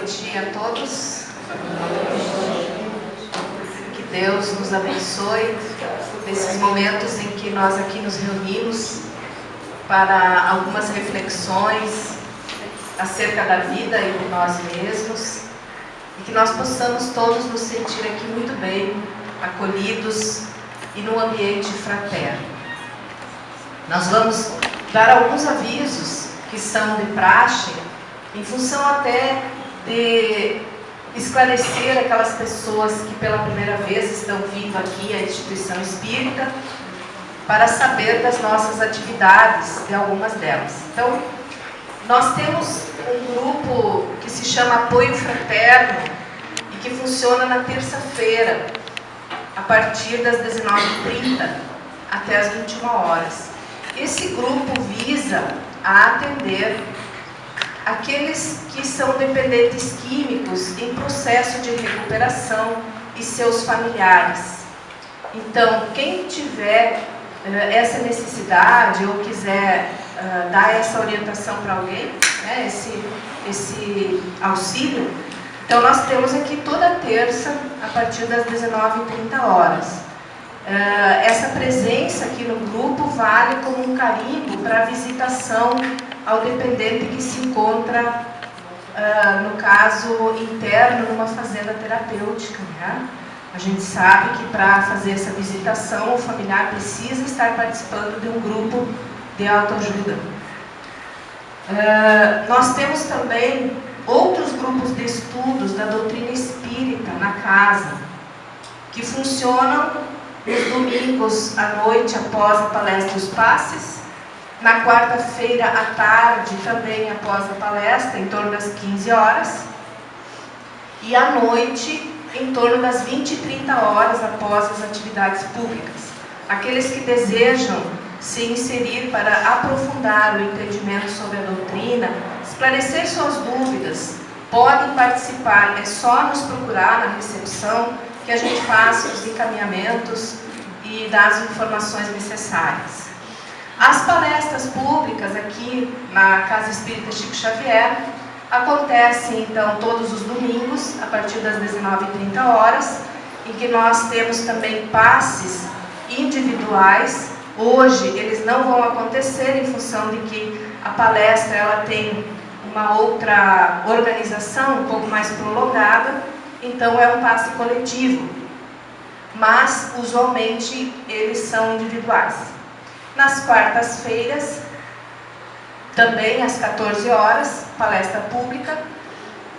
noite a todos. Que Deus nos abençoe nesses momentos em que nós aqui nos reunimos para algumas reflexões acerca da vida e de nós mesmos, e que nós possamos todos nos sentir aqui muito bem, acolhidos e num ambiente fraterno. Nós vamos dar alguns avisos que são de praxe, em função até de esclarecer aquelas pessoas que pela primeira vez estão vindo aqui à instituição espírita, para saber das nossas atividades, de algumas delas. Então, nós temos um grupo que se chama Apoio Fraterno e que funciona na terça-feira, a partir das 19h30 até as 21 horas. Esse grupo visa a atender aqueles que são dependentes químicos em processo de recuperação e seus familiares. Então, quem tiver essa necessidade ou quiser dar essa orientação para alguém, né, esse auxílio, então nós temos aqui toda terça, a partir das 19h30. Essa presença aqui no grupo vale como um carimbo para a visitação ao dependente que se encontra, no caso interno, numa fazenda terapêutica, né? A gente sabe que para fazer essa visitação, o familiar precisa estar participando de um grupo de autoajuda. Nós temos também outros grupos de estudos da doutrina espírita na casa, que funcionam nos domingos à noite após a palestra dos passes, na quarta-feira à tarde também após a palestra, em torno das 15 horas, e à noite em torno das 20h30 após as atividades públicas. Aqueles que desejam se inserir para aprofundar o entendimento sobre a doutrina, esclarecer suas dúvidas, podem participar, é só nos procurar na recepção que a gente faz os encaminhamentos e dá as informações necessárias. As palestras públicas aqui na Casa Espírita Chico Xavier acontecem então todos os domingos, a partir das 19h30, em que nós temos também passes individuais. Hoje eles não vão acontecer em função de que a palestra ela tem uma outra organização um pouco mais prolongada, então é um passe coletivo, mas usualmente eles são individuais. Nas quartas-feiras, também às 14 horas, palestra pública,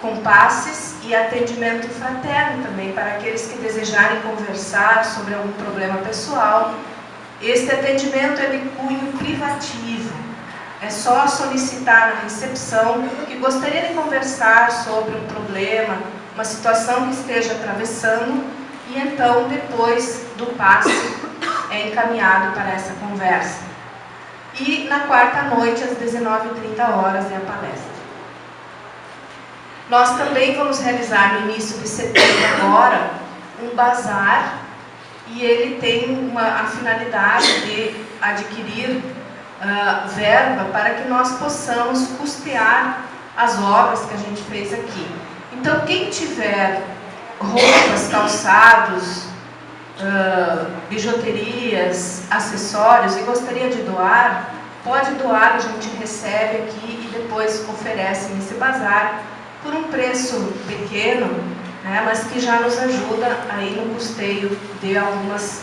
com passes e atendimento fraterno também, para aqueles que desejarem conversar sobre algum problema pessoal. Este atendimento é de cunho privativo. É só solicitar na recepção que gostaria de conversar sobre um problema, uma situação que esteja atravessando, e então, depois do passe, é encaminhado para essa conversa. E na quarta noite, às 19h30, é a palestra. Nós também vamos realizar no início de setembro agora um bazar, e ele tem a finalidade de adquirir verba para que nós possamos custear as obras que a gente fez aqui. Então, quem tiver roupas, calçados, bijuterias, acessórios e gostaria de doar, pode doar, a gente recebe aqui e depois oferece nesse bazar por um preço pequeno, né, mas que já nos ajuda aí no custeio de algumas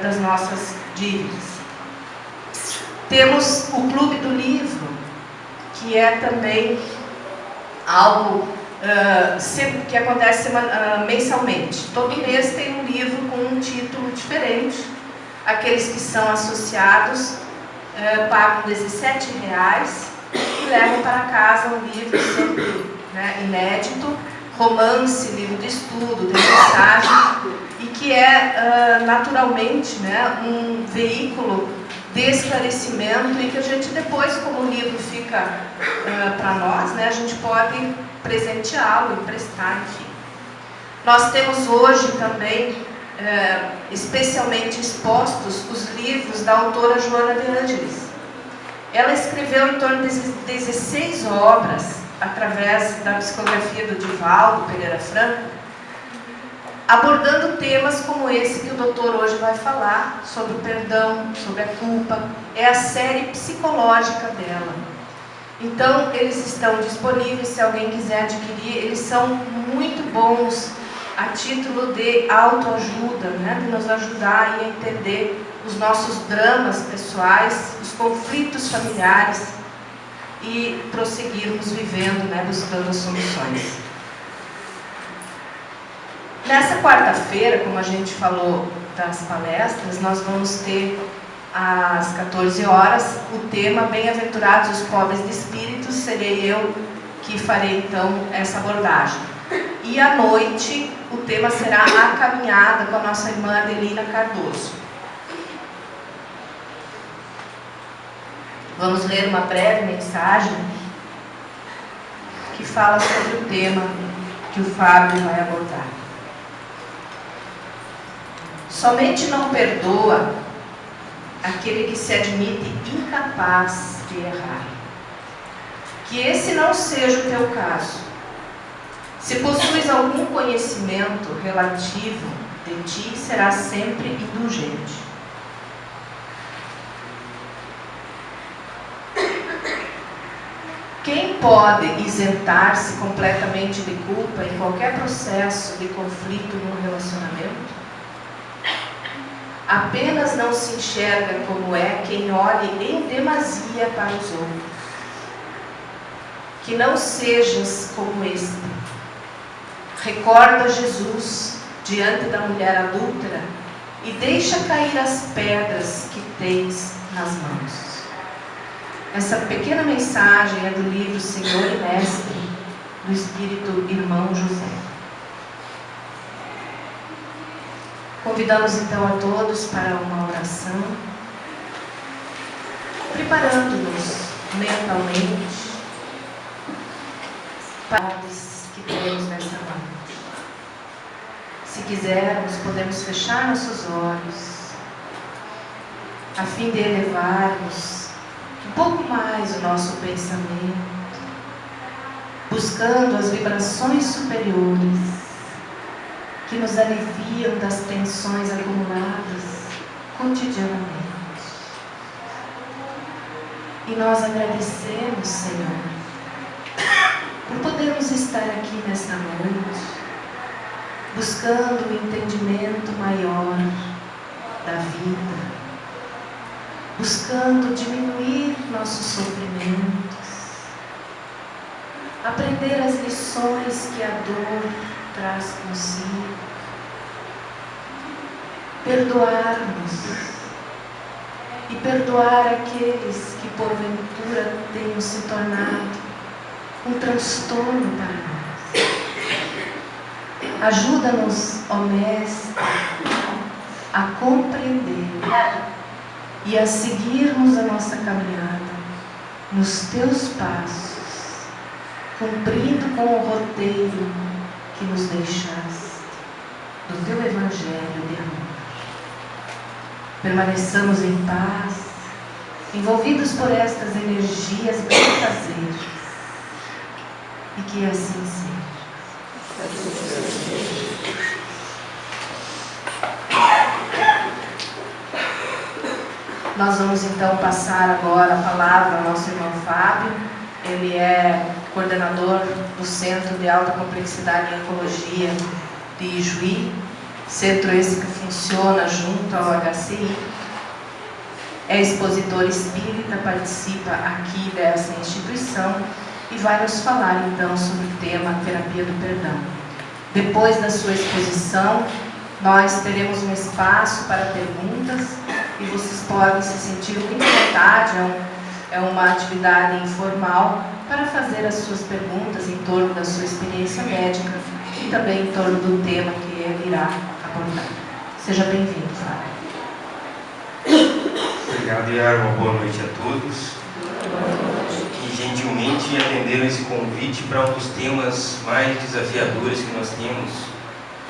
das nossas dívidas. Temos o Clube do Livro, que é também algo que acontece mensalmente. Todo mês tem um livro com um título diferente. Aqueles que são associados pagam R$17 e levam para casa um livro sempre, né, inédito, romance, livro de estudo, de mensagem, e que é naturalmente, né, um veículo de esclarecimento, e que a gente depois, como o livro fica para nós, né, a gente pode presenteá-lo, emprestar, enfim. Nós temos hoje também, especialmente expostos, os livros da autora Joana de Ângeles. Ela escreveu em torno de 16 obras através da psicografia do Divaldo Pereira Franco, abordando temas como esse que o doutor hoje vai falar, sobre o perdão, sobre a culpa. É a série psicológica dela. Então, eles estão disponíveis, se alguém quiser adquirir. Eles são muito bons a título de autoajuda, né? De nos ajudar a entender os nossos dramas pessoais, os conflitos familiares e prosseguirmos vivendo, né? Buscando soluções. Nessa quarta-feira, como a gente falou das palestras, nós vamos ter às 14 horas o tema Bem-aventurados os pobres de espírito. Serei eu que farei então essa abordagem. E à noite o tema será a caminhada com a nossa irmã Adelina Cardoso. Vamos ler uma breve mensagem que fala sobre o tema que o Fábio vai abordar. Somente não perdoa aquele que se admite incapaz de errar. Que esse não seja o teu caso. Se possuis algum conhecimento relativo de ti, serás sempre indulgente. Quem pode isentar-se completamente de culpa em qualquer processo de conflito num relacionamento? Apenas não se enxerga como é quem olhe em demasia para os outros. Que não sejas como este. Recorda Jesus diante da mulher adúltera e deixa cair as pedras que tens nas mãos. Essa pequena mensagem é do livro Senhor e Mestre, do Espírito Irmão José. Convidamos então a todos para uma oração, preparando-nos mentalmente para os que temos nesta noite. Se quisermos, podemos fechar nossos olhos, a fim de elevarmos um pouco mais o nosso pensamento, buscando as vibrações superiores que nos aliviam das tensões acumuladas cotidianamente. E nós agradecemos, Senhor, por podermos estar aqui nesta noite, buscando o entendimento maior da vida, buscando diminuir nossos sofrimentos, aprender as lições que a dor traz consigo, perdoar-nos e perdoar aqueles que porventura tenham se tornado um transtorno para nós. Ajuda-nos, ó Mestre, a compreender e a seguirmos a nossa caminhada nos teus passos, cumprindo com o roteiro que nos deixaste do teu Evangelho de amor. Permaneçamos em paz, envolvidos por estas energias benfazejas, e que assim seja. Nós vamos então passar agora a palavra ao nosso irmão Fábio. Ele é coordenador do Centro de Alta Complexidade em Oncologia de Ijuí, centro esse que funciona junto ao HCI. É expositor espírita, participa aqui dessa instituição e vai nos falar então sobre o tema Terapia do Perdão. Depois da sua exposição, nós teremos um espaço para perguntas e vocês podem se sentir muito à vontade. É uma atividade informal para fazer as suas perguntas em torno da sua experiência médica e também em torno do tema que ele irá abordar. Seja bem-vindo, Fábio. Obrigado, Yara. Uma boa noite a todos. Que gentilmente atenderam esse convite para um dos temas mais desafiadores que nós temos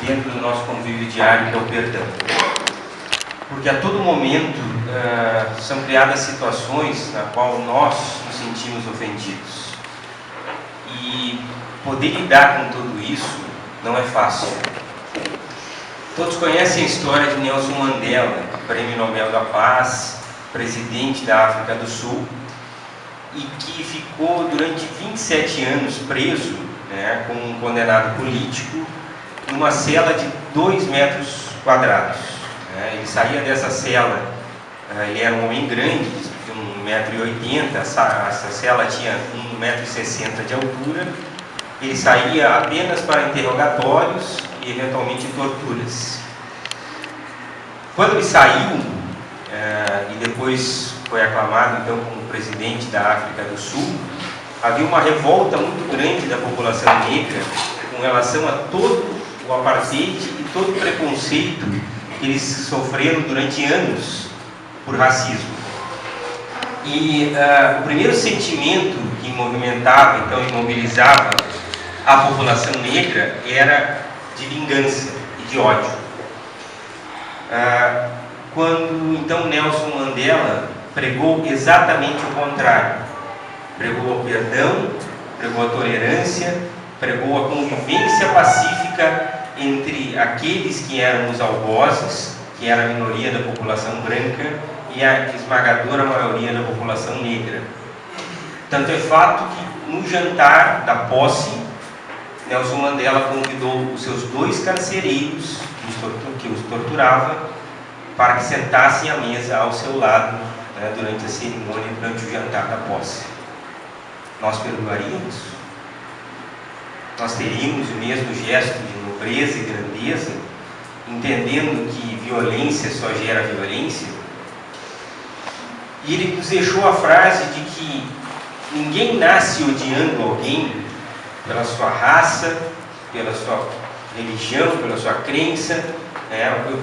dentro do nosso convívio diário, que é o perdão. Porque a todo momento são criadas situações na qual nós nos sentimos ofendidos. E poder lidar com tudo isso não é fácil. Todos conhecem a história de Nelson Mandela, Prêmio Nobel da Paz, presidente da África do Sul, e que ficou durante 27 anos preso, né, como um condenado político, numa cela de 2 metros quadrados. Ele saía dessa cela, ele era um homem grande, de 1,80 m, essa cela tinha 1,60 m de altura. Ele saía apenas para interrogatórios e eventualmente torturas. Quando ele saiu, e depois foi aclamado então como presidente da África do Sul, havia uma revolta muito grande da população negra com relação a todo o apartheid e todo o preconceito que eles sofreram durante anos por racismo. E o primeiro sentimento que movimentava, então, e mobilizava a população negra era de vingança e de ódio. Quando então Nelson Mandela pregou exatamente o contrário, pregou o perdão, pregou a tolerância, pregou a convivência pacífica entre aqueles que eram os algozes, que era a minoria da população branca, e a esmagadora maioria da população negra. Tanto é fato que no jantar da posse, Nelson Mandela convidou os seus 2 carcereiros que os torturava para que sentassem à mesa ao seu lado, né, durante a cerimônia, durante o jantar da posse. Nós perdoaríamos? Nós teríamos o mesmo gesto de nobreza e grandeza, entendendo que violência só gera violência? E ele nos deixou a frase de que ninguém nasce odiando alguém pela sua raça, pela sua religião, pela sua crença,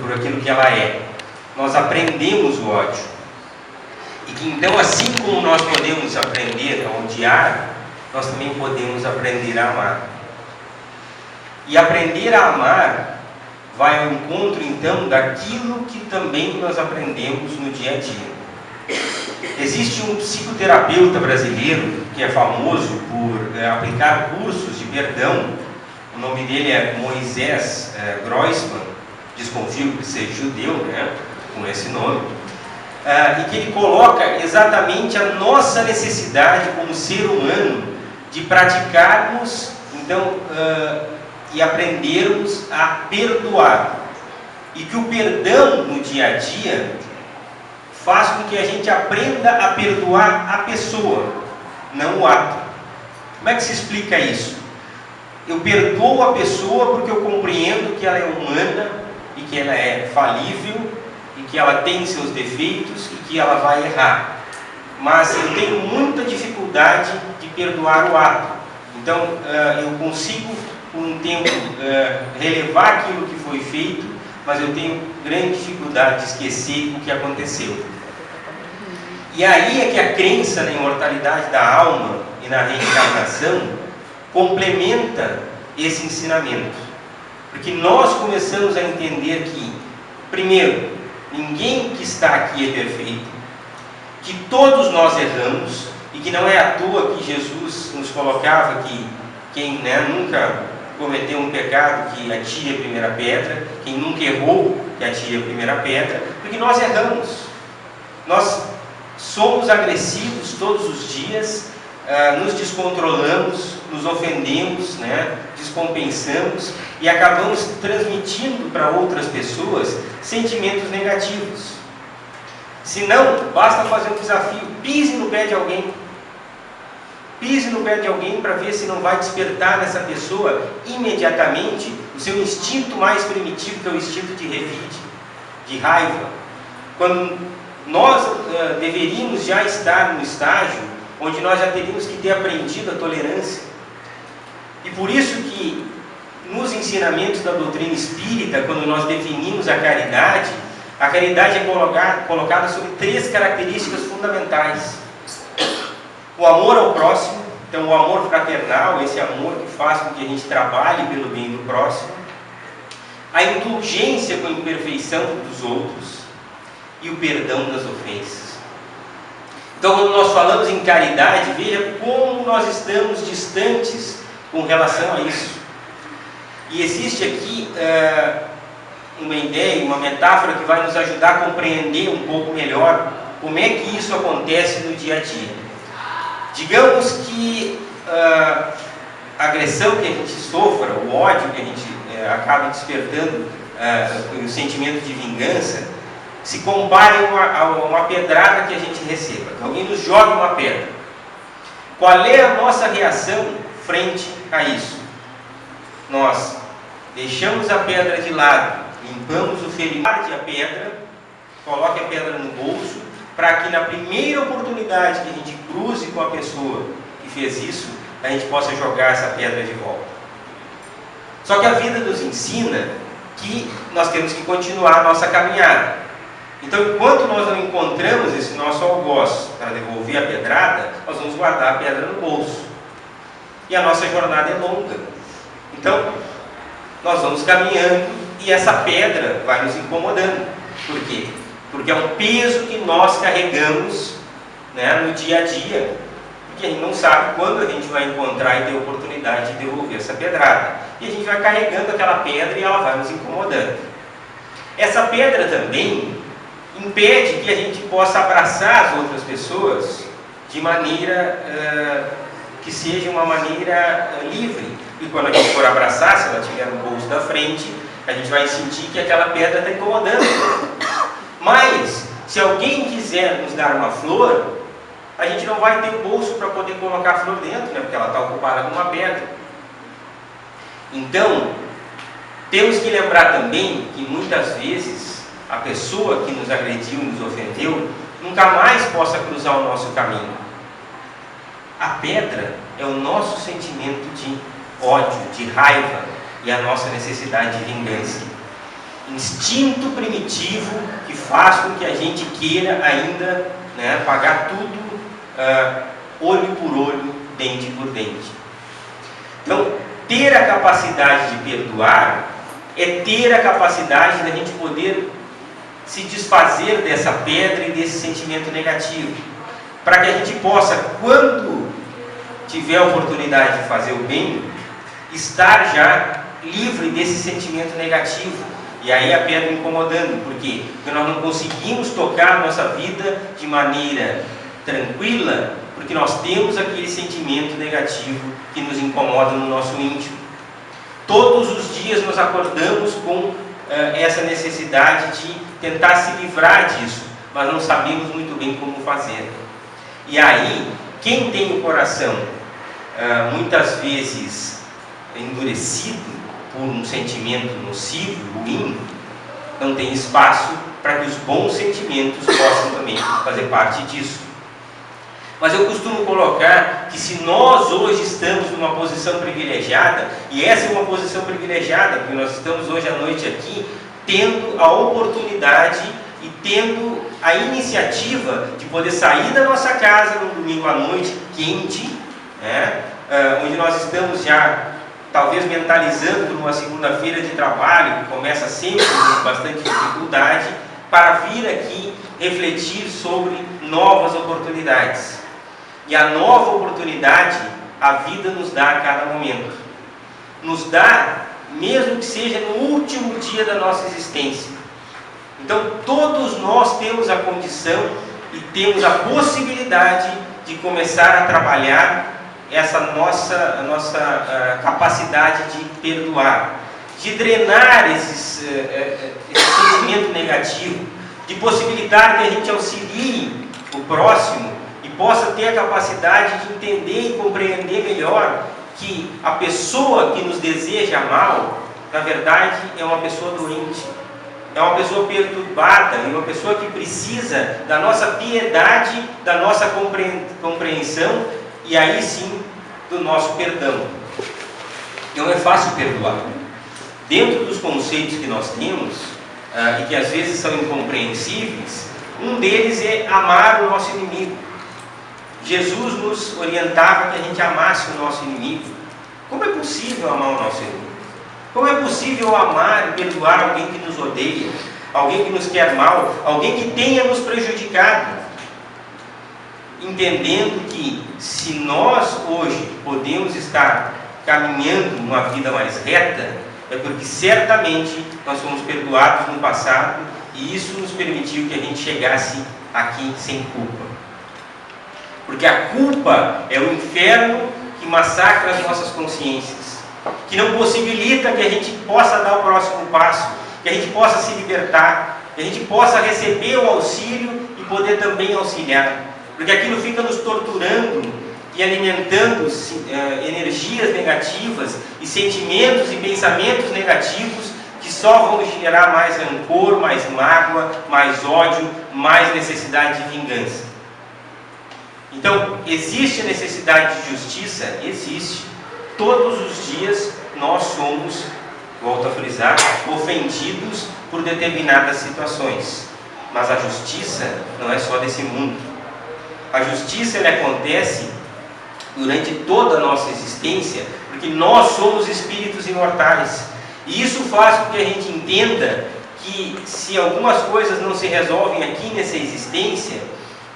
por aquilo que ela é. Nós aprendemos o ódio. E que então, assim como nós podemos aprender a odiar, nós também podemos aprender a amar. E aprender a amar vai ao encontro então daquilo que também nós aprendemos no dia a dia. Existe um psicoterapeuta brasileiro que é famoso por aplicar cursos de perdão. O nome dele é Moisés Grossman, desconfio que seja judeu, né, com esse nome, e que ele coloca exatamente a nossa necessidade como ser humano de praticarmos então e aprendermos a perdoar, e que o perdão no dia a dia faz com que a gente aprenda a perdoar a pessoa, não o ato. Como é que se explica isso? Eu perdoo a pessoa porque eu compreendo que ela é humana e que ela é falível e que ela tem seus defeitos e que ela vai errar. Mas eu tenho muita dificuldade de perdoar o ato. Então, eu consigo, por um tempo, relevar aquilo que foi feito, mas eu tenho grande dificuldade de esquecer o que aconteceu. E aí é que a crença na imortalidade da alma e na reencarnação complementa esse ensinamento. Porque nós começamos a entender que, primeiro, ninguém que está aqui é perfeito, que todos nós erramos, e que não é à toa que Jesus nos colocava que quem nunca cometeu um pecado, que atire a primeira pedra, quem nunca errou, que atire a primeira pedra, porque nós erramos. Nós somos agressivos todos os dias, nos descontrolamos, nos ofendemos, descompensamos e acabamos transmitindo para outras pessoas sentimentos negativos. Se não, basta fazer um desafio: pise no pé de alguém. Pise no pé de alguém para ver se não vai despertar nessa pessoa imediatamente o seu instinto mais primitivo, que é o instinto de revide, de raiva. Quando nós deveríamos já estar no estágio onde nós já teríamos que ter aprendido a tolerância. E por isso que nos ensinamentos da doutrina espírita, quando nós definimos a caridade é colocada sobre 3 características fundamentais: o amor ao próximo, então o amor fraternal, esse amor que faz com que a gente trabalhe pelo bem do próximo; a indulgência com a imperfeição dos outros; e o perdão das ofensas. Então, quando nós falamos em caridade, veja como nós estamos distantes com relação a isso. E existe aqui uma ideia, uma metáfora que vai nos ajudar a compreender um pouco melhor como é que isso acontece no dia a dia. Digamos que a agressão que a gente sofra, o ódio que a gente acaba despertando, o sentimento de vingança, se compare a uma pedrada que a gente receba, que alguém nos joga uma pedra. Qual é a nossa reação frente a isso? Nós deixamos a pedra de lado, limpamos o ferimento, guarde a pedra, coloque a pedra no bolso, para que na primeira oportunidade que a gente cruze com a pessoa que fez isso, a gente possa jogar essa pedra de volta. Só que a vida nos ensina que nós temos que continuar a nossa caminhada. Então, enquanto nós não encontramos esse nosso algoz para devolver a pedrada, nós vamos guardar a pedra no bolso. E a nossa jornada é longa. Então, nós vamos caminhando e essa pedra vai nos incomodando. Por quê? Porque é um peso que nós carregamos, né, no dia a dia, porque a gente não sabe quando a gente vai encontrar e ter oportunidade de devolver essa pedrada. E a gente vai carregando aquela pedra e ela vai nos incomodando. Essa pedra também impede que a gente possa abraçar as outras pessoas de maneira que seja uma maneira livre. E quando a gente for abraçar, se ela estiver no bolso da frente, a gente vai sentir que aquela pedra está incomodando. Mas, se alguém quiser nos dar uma flor, a gente não vai ter o bolso para poder colocar a flor dentro, né? Porque ela está ocupada com uma pedra. Então, temos que lembrar também que muitas vezes a pessoa que nos agrediu, nos ofendeu, nunca mais possa cruzar o nosso caminho. A pedra é o nosso sentimento de ódio, de raiva e a nossa necessidade de vingança. Instinto primitivo que faz com que a gente queira ainda, né, pagar tudo olho por olho, dente por dente. Então, ter a capacidade de perdoar é ter a capacidade da gente poder se desfazer dessa pedra e desse sentimento negativo, para que a gente possa, quando tiver a oportunidade de fazer o bem, estar já livre desse sentimento negativo. E aí a pedra incomodando. Por quê? Porque nós não conseguimos tocar a nossa vida de maneira tranquila, porque nós temos aquele sentimento negativo que nos incomoda no nosso íntimo. Todos os dias nós acordamos com essa necessidade de tentar se livrar disso, mas não sabemos muito bem como fazer. E aí, quem tem o coração muitas vezes endurecido por um sentimento nocivo, ruim, não tem espaço para que os bons sentimentos possam também fazer parte disso. Mas eu costumo colocar que se nós hoje estamos numa posição privilegiada, e essa é uma posição privilegiada, porque nós estamos hoje à noite aqui, tendo a oportunidade e tendo a iniciativa de poder sair da nossa casa no domingo à noite, quente, né, onde nós estamos já talvez mentalizando uma segunda-feira de trabalho, que começa sempre com bastante dificuldade, para vir aqui refletir sobre novas oportunidades. E a nova oportunidade, a vida nos dá a cada momento. Nos dá, mesmo que seja no último dia da nossa existência. Então, todos nós temos a condição e temos a possibilidade de começar a trabalhar essa nossa capacidade de perdoar, de drenar esse sentimento negativo, de possibilitar que a gente auxilie o próximo e possa ter a capacidade de entender e compreender melhor que a pessoa que nos deseja mal, na verdade, é uma pessoa doente, é uma pessoa perturbada, é uma pessoa que precisa da nossa piedade, da nossa compreensão, e aí sim do nosso perdão. Não é fácil perdoar. Dentro dos conceitos que nós temos, e que às vezes são incompreensíveis, um deles é amar o nosso inimigo. Jesus nos orientava que a gente amasse o nosso inimigo. Como é possível amar o nosso inimigo? Como é possível amar e perdoar alguém que nos odeia, alguém que nos quer mal, alguém que tenha nos prejudicado? entendendo que se nós hoje podemos estar caminhando uma vida mais reta, é porque certamente nós fomos perdoados no passado e isso nos permitiu que a gente chegasse aqui sem culpa. Porque a culpa é o inferno que massacra as nossas consciências, que não possibilita que a gente possa dar o próximo passo, que a gente possa se libertar, que a gente possa receber o auxílio e poder também auxiliar. Porque aquilo fica nos torturando e alimentando energias negativas e sentimentos e pensamentos negativos que só vão gerar mais rancor, mais mágoa, mais ódio, mais necessidade de vingança. Então, existe a necessidade de justiça? Existe. Todos os dias nós somos, volto a frisar, ofendidos por determinadas situações. Mas a justiça não é só desse mundo. A justiça ela acontece durante toda a nossa existência, porque nós somos espíritos imortais. E isso faz com que a gente entenda que se algumas coisas não se resolvem aqui nessa existência,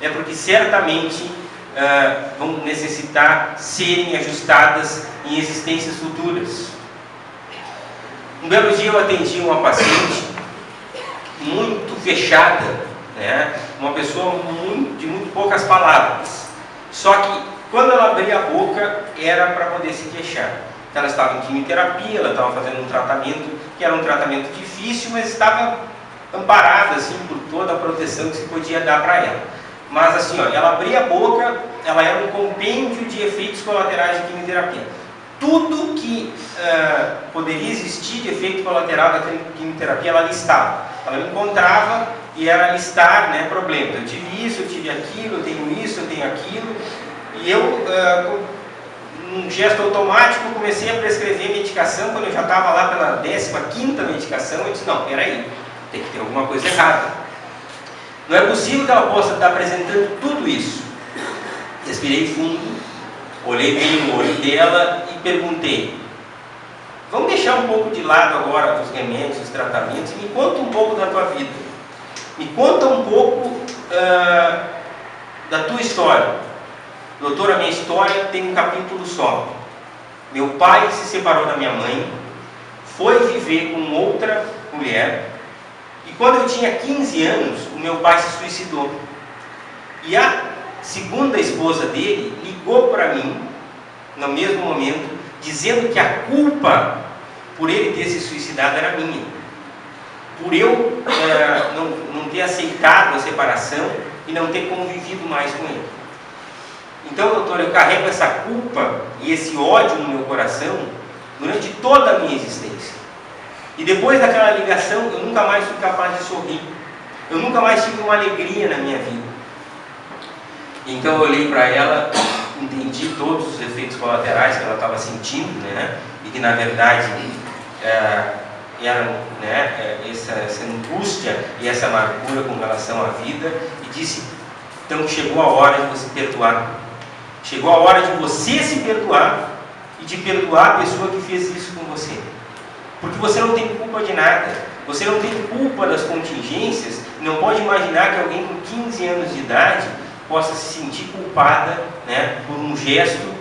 é porque certamente vão necessitar serem ajustadas em existências futuras. Um belo dia eu atendi uma paciente muito fechada, né? Uma pessoa de muito poucas palavras. Só que quando ela abria a boca era para poder se queixar. Então, ela estava em quimioterapia, ela estava fazendo um tratamento que era um tratamento difícil, mas estava amparada assim, por toda a proteção que se podia dar para ela. Mas assim, ela abria a boca, ela era um compêndio de efeitos colaterais de quimioterapia. Tudo que poderia existir de efeito colateral da quimioterapia, ela listava. Ela me encontrava e era listar, né, problemas. Eu tive isso, eu tive aquilo, eu tenho isso, eu tenho aquilo. E eu, num gesto automático, comecei a prescrever medicação. Quando eu já estava lá pela 15ª medicação, eu disse, não, peraí, tem que ter alguma coisa errada. Não é possível que ela possa estar apresentando tudo isso. Respirei fundo, olhei bem no olho dela e perguntei, vamos deixar um pouco de lado agora os remédios, os tratamentos, e me conta um pouco da tua vida. Me conta um pouco da tua história. Doutor, a minha história tem um capítulo só. Meu pai se separou da minha mãe, foi viver com outra mulher, e quando eu tinha 15 anos, o meu pai se suicidou. E a segunda esposa dele ligou para mim, no mesmo momento, dizendo que a culpa por ele ter se suicidado era minha. Por eu não ter aceitado a separação e não ter convivido mais com ele. Então, doutor, eu carrego essa culpa e esse ódio no meu coração durante toda a minha existência. E depois daquela ligação, eu nunca mais fui capaz de sorrir. Eu nunca mais tive uma alegria na minha vida. Então eu olhei para ela, entendi todos os efeitos colaterais que ela estava sentindo, né? E que na verdade eram, né, essa angústia e essa amargura com relação à vida, e disse, então chegou a hora de você perdoar. Chegou a hora de você se perdoar e de perdoar a pessoa que fez isso com você. Porque você não tem culpa de nada, você não tem culpa das contingências, não pode imaginar que alguém com 15 anos de idade possa se sentir culpada, né, por um gesto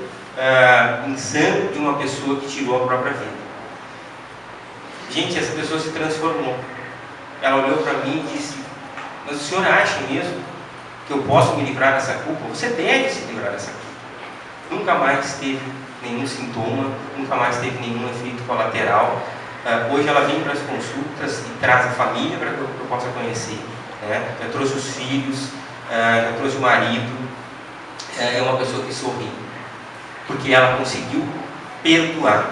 insano de uma pessoa que tirou a própria vida. Gente, essa pessoa se transformou. Ela olhou para mim e disse, mas o senhor acha mesmo que eu posso me livrar dessa culpa? Você deve se livrar dessa culpa. Nunca mais teve nenhum sintoma, nunca mais teve nenhum efeito colateral. Hoje ela vem para as consultas e traz a família para que eu possa conhecer, né? Já trouxe os filhos, já trouxe o marido. É uma pessoa que sorri, porque ela conseguiu perdoar,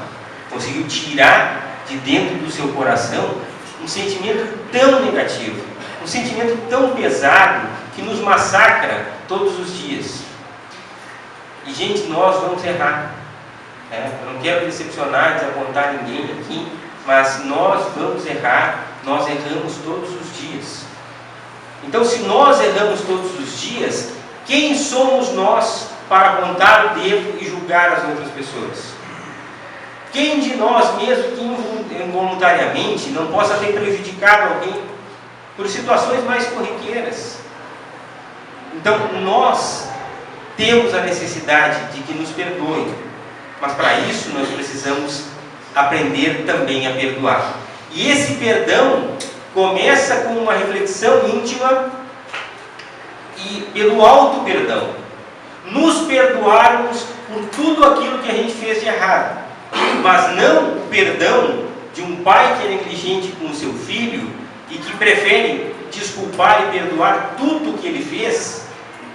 conseguiu tirar de dentro do seu coração um sentimento tão negativo, um sentimento tão pesado que nos massacra todos os dias. E gente, nós vamos errar, né? Eu não quero decepcionar, desapontar ninguém aqui, mas nós vamos errar, nós erramos todos os dias. Então, se nós erramos todos os dias, quem somos nós para apontar o dedo e julgar as outras pessoas? Quem de nós, mesmo que involuntariamente, não possa ter prejudicado alguém por situações mais corriqueiras? Então, nós temos a necessidade de que nos perdoem, mas para isso nós precisamos aprender também a perdoar. E esse perdão começa com uma reflexão íntima e pelo auto-perdão. Nos perdoarmos por tudo aquilo que a gente fez de errado, mas não o perdão de um pai que é negligente com o seu filho e que prefere desculpar e perdoar tudo que ele fez,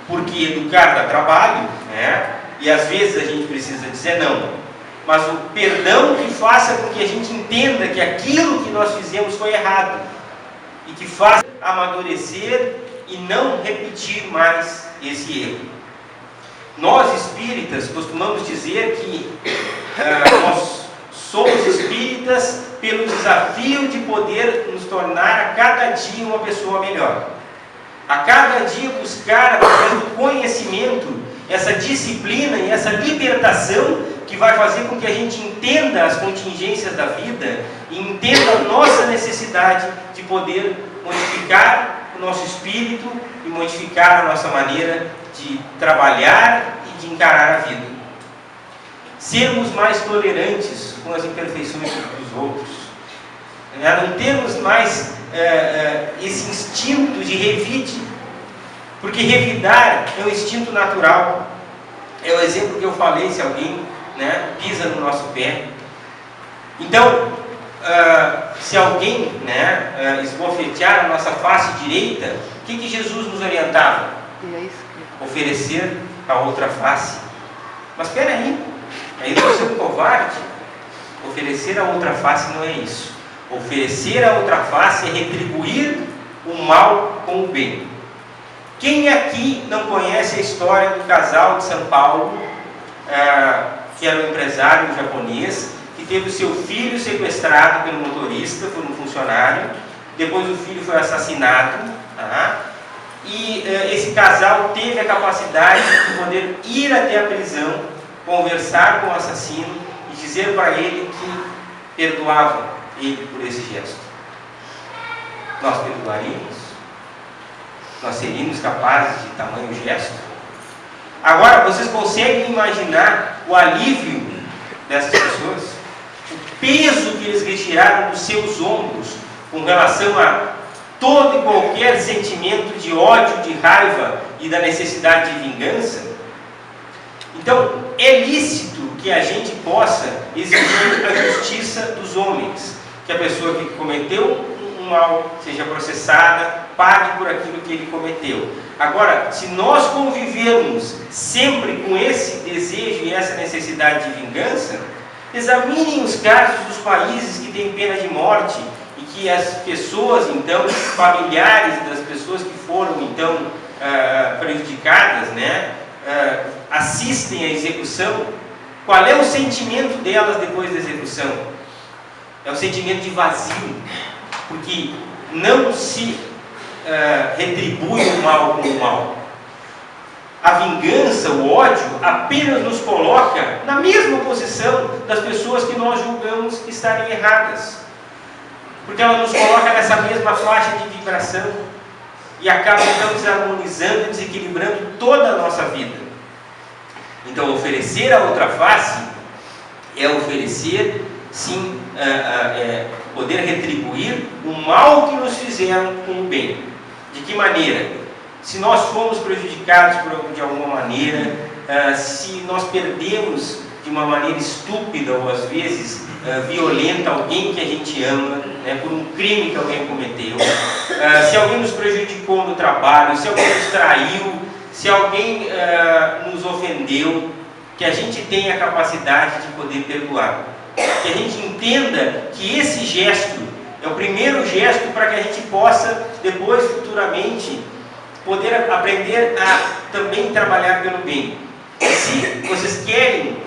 porque educar dá trabalho, né? E às vezes a gente precisa dizer não. Mas o perdão que faça com que a gente entenda que aquilo que nós fizemos foi errado e que faça amadurecer e não repetir mais esse erro. Nós espíritas costumamos dizer que nós somos espíritas pelo desafio de poder nos tornar a cada dia uma pessoa melhor. A cada dia buscar, através do conhecimento, essa disciplina e essa libertação que vai fazer com que a gente entenda as contingências da vida e entenda a nossa necessidade de poder modificar o nosso espírito e modificar a nossa maneira de trabalhar e de encarar a vida. Sermos mais tolerantes com as imperfeições dos outros. Não termos mais esse instinto de revide, porque revidar é um instinto natural. É o exemplo que eu falei, se alguém pisa no nosso pé. Então, se alguém esbofetear a nossa face direita, o que Jesus nos orientava? Oferecer a outra face. Mas espera aí você é um covarde. Oferecer a outra face não é isso. Oferecer a outra face é retribuir o mal com o bem. Quem aqui não conhece a história do casal de São Paulo, que era um empresário japonês, que teve o seu filho sequestrado pelo motorista, por um funcionário, depois o filho foi assassinado, e esse casal teve a capacidade de poder ir até a prisão, conversar com o assassino e dizer para ele que perdoavam ele por esse gesto. Nós perdoaríamos? Nós seríamos capazes de tamanho gesto? Agora, vocês conseguem imaginar o alívio dessas pessoas? O peso que eles retiraram dos seus ombros com relação a todo e qualquer sentimento de ódio, de raiva e da necessidade de vingança? Então, é lícito que a gente possa exigir a justiça dos homens, que a pessoa que cometeu um mal seja processada, pague por aquilo que ele cometeu. Agora, se nós convivermos sempre com esse desejo e essa necessidade de vingança, examinem os casos dos países que têm pena de morte e que as pessoas, então, familiares das pessoas que foram, então, prejudicadas, assistem à execução. Qual é o sentimento delas depois da execução? É um sentimento de vazio, porque não se retribui o mal com o mal. A vingança, o ódio, apenas nos coloca na mesma posição das pessoas que nós julgamos estarem erradas, porque ela nos coloca nessa mesma faixa de vibração e acaba então desarmonizando e desequilibrando toda a nossa vida. Então, oferecer a outra face é oferecer, sim, poder retribuir o mal que nos fizeram com o bem. De que maneira? Se nós fomos prejudicados de alguma maneira, se nós perdemos de uma maneira estúpida ou às vezes violenta alguém que a gente ama, por um crime que alguém cometeu, se alguém nos prejudicou no trabalho, se alguém nos traiu, se alguém nos ofendeu, que a gente tenha a capacidade de poder perdoar. Que a gente entenda que esse gesto é o primeiro gesto para que a gente possa, depois, futuramente, poder aprender a também trabalhar pelo bem. Se vocês querem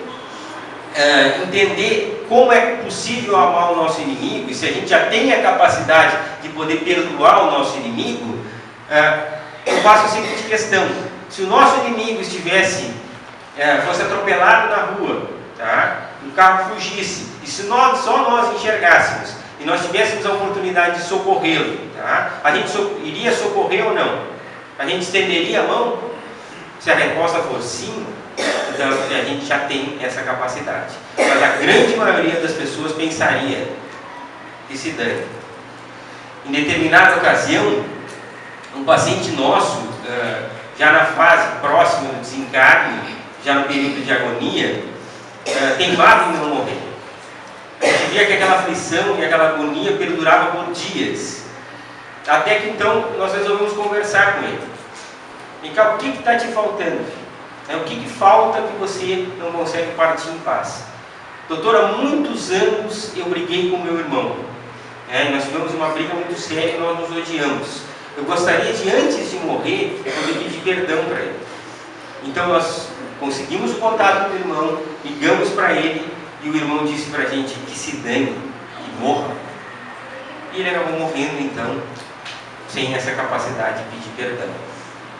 entender como é possível amar o nosso inimigo, e se a gente já tem a capacidade de poder perdoar o nosso inimigo, eu faço a seguinte questão: se o nosso inimigo fosse atropelado na rua, o carro fugisse, e se só nós enxergássemos, e nós tivéssemos a oportunidade de socorrê-lo, a gente iria socorrer ou não? A gente estenderia a mão? Se a resposta for sim, então a gente já tem essa capacidade. Mas a grande maioria das pessoas pensaria que se dane. Em determinada ocasião, um paciente nosso, já na fase próxima do desencarne, já no período de agonia, teimava em não morrer. A gente via que aquela aflição e aquela agonia perdurava por dias. Até que então nós resolvemos conversar com ele. Vem cá, o que está te faltando? O que falta que você não consegue partir em paz? Doutor, há muitos anos eu briguei com meu irmão. Nós tivemos uma briga muito séria e nós nos odiamos. Eu gostaria de, antes de morrer, poder pedir perdão para ele. Então nós conseguimos o contato do irmão, ligamos para ele e o irmão disse para a gente que se dane, que morra. E ele acabou morrendo então, sem essa capacidade de pedir perdão.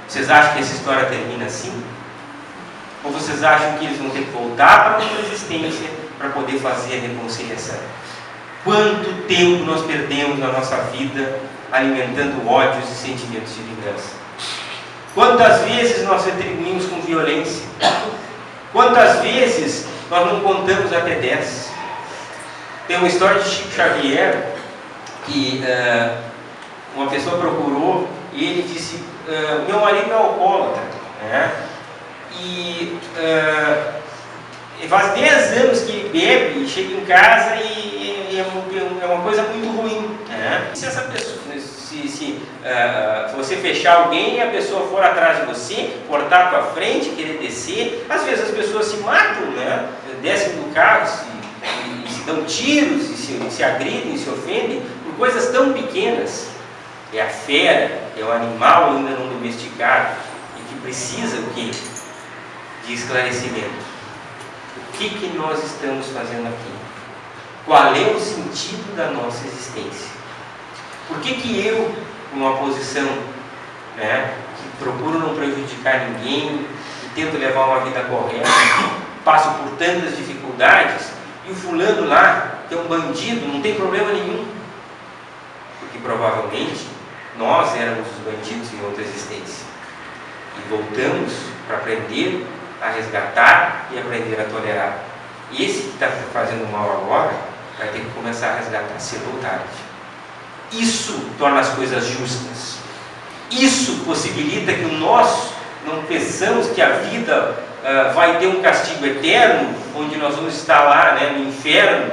Vocês acham que essa história termina assim? Ou vocês acham que eles vão ter que voltar para outra existência para poder fazer a reconciliação? Quanto tempo nós perdemos na nossa vida alimentando ódios e sentimentos de vingança? Quantas vezes nós retribuímos com violência? Quantas vezes nós não contamos até 10? Tem uma história de Chico Xavier que uma pessoa procurou e ele disse: meu marido é alcoólatra, e faz 10 anos que ele bebe e chega em casa e é uma coisa muito ruim. Se essa pessoa, se você fechar alguém e a pessoa for atrás de você, cortar para frente, querer descer, às vezes as pessoas se matam, descem do carro e se dão tiros, e se agridem, se ofendem por coisas tão pequenas. É a fera, é o animal ainda não domesticado e que precisa o quê? De esclarecimento. O que nós estamos fazendo aqui? Qual é o sentido da nossa existência? Por que eu, numa posição que procuro não prejudicar ninguém, que tento levar uma vida correta, passo por tantas dificuldades, e o fulano lá, que é um bandido, não tem problema nenhum? Porque provavelmente nós éramos os bandidos em outra existência. E voltamos para aprender a resgatar e aprender a tolerar. E esse que está fazendo mal agora vai ter que começar a resgatar cedo ou tarde. Isso torna as coisas justas. Isso possibilita que nós não pensamos que a vida vai ter um castigo eterno, onde nós vamos estar lá no inferno,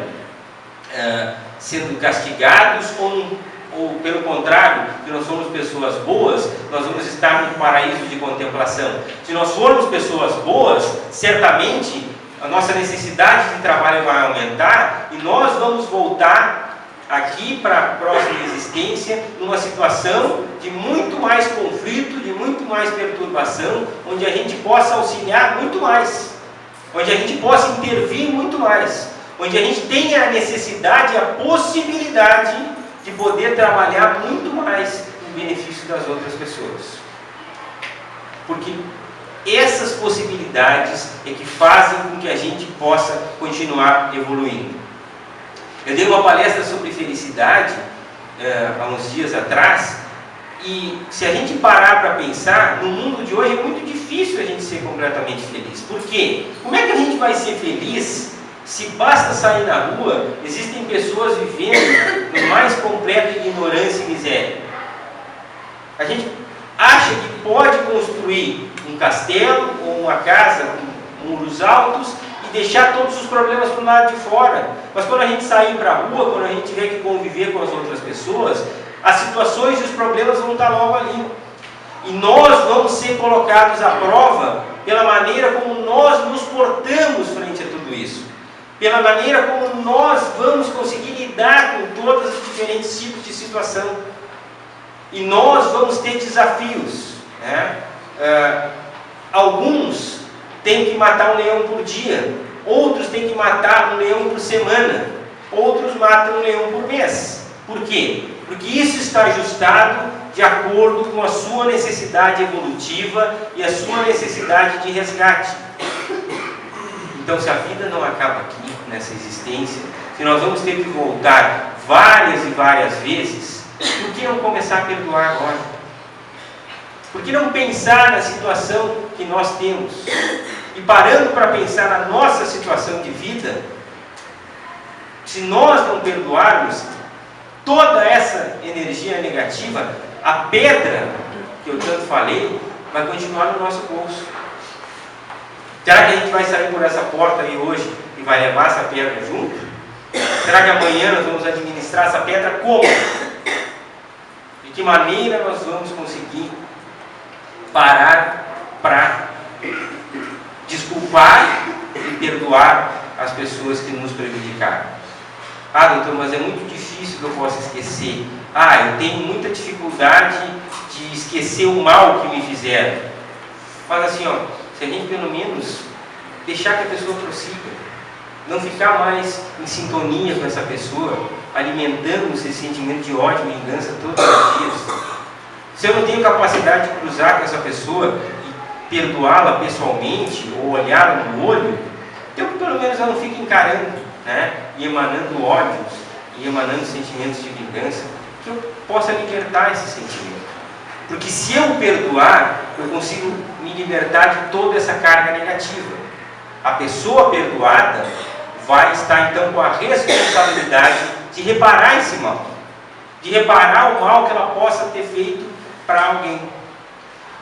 sendo castigados, ou pelo contrário, que nós somos pessoas boas, nós vamos estar no paraíso de contemplação. Se nós formos pessoas boas, certamente a nossa necessidade de trabalho vai aumentar e nós vamos voltar aqui para a próxima existência numa situação de muito mais conflito, de muito mais perturbação, onde a gente possa auxiliar muito mais, onde a gente possa intervir muito mais, onde a gente tenha a necessidade e a possibilidade de poder trabalhar muito mais em benefício das outras pessoas. Porque essas possibilidades é que fazem com que a gente possa continuar evoluindo. Eu dei uma palestra sobre felicidade há uns dias atrás, e se a gente parar para pensar, no mundo de hoje é muito difícil a gente ser completamente feliz. Por quê? Como é que a gente vai ser feliz se basta sair na rua? Existem pessoas vivendo no mais completa ignorância e miséria. A gente acha que pode construir um castelo ou uma casa com muros altos e deixar todos os problemas para o lado de fora. Mas quando a gente sair para a rua, quando a gente tiver que conviver com as outras pessoas, as situações e os problemas vão estar logo ali. E nós vamos ser colocados à prova pela maneira como nós nos portamos frente a tudo isso, pela maneira como nós vamos conseguir lidar com todos os diferentes tipos de situação. E nós vamos ter desafios. Alguns têm que matar um leão por dia, outros têm que matar um leão por semana, outros matam um leão por mês. Por quê? Porque isso está ajustado de acordo com a sua necessidade evolutiva e a sua necessidade de resgate. Então, se a vida não acaba aqui, nessa existência, se nós vamos ter que voltar várias e várias vezes, por que não começar a perdoar agora? Por que não pensar na situação que nós temos? E parando para pensar na nossa situação de vida, se nós não perdoarmos, toda essa energia negativa, a pedra que eu tanto falei, vai continuar no nosso bolso. Será que a gente vai sair por essa porta aí hoje e vai levar essa pedra junto? Será que amanhã nós vamos administrar essa pedra como? De que maneira nós vamos conseguir parar para desculpar e perdoar as pessoas que nos prejudicaram? Ah, doutor, mas é muito difícil que eu possa esquecer. Ah, eu tenho muita dificuldade de esquecer o mal que me fizeram. Mas assim, ó, se a gente pelo menos deixar que a pessoa prossiga, não ficar mais em sintonia com essa pessoa, alimentando esse sentimento de ódio e vingança todos os dias. Se eu não tenho capacidade de cruzar com essa pessoa e perdoá-la pessoalmente, ou olhá-la no olho, então pelo menos eu não fico encarando, né, e emanando ódios, e emanando sentimentos de vingança, que eu possa libertar esse sentimento. Porque se eu perdoar, eu consigo me libertar de toda essa carga negativa. A pessoa perdoada vai estar então com a responsabilidade de reparar esse mal, de reparar o mal que ela possa ter feito para alguém.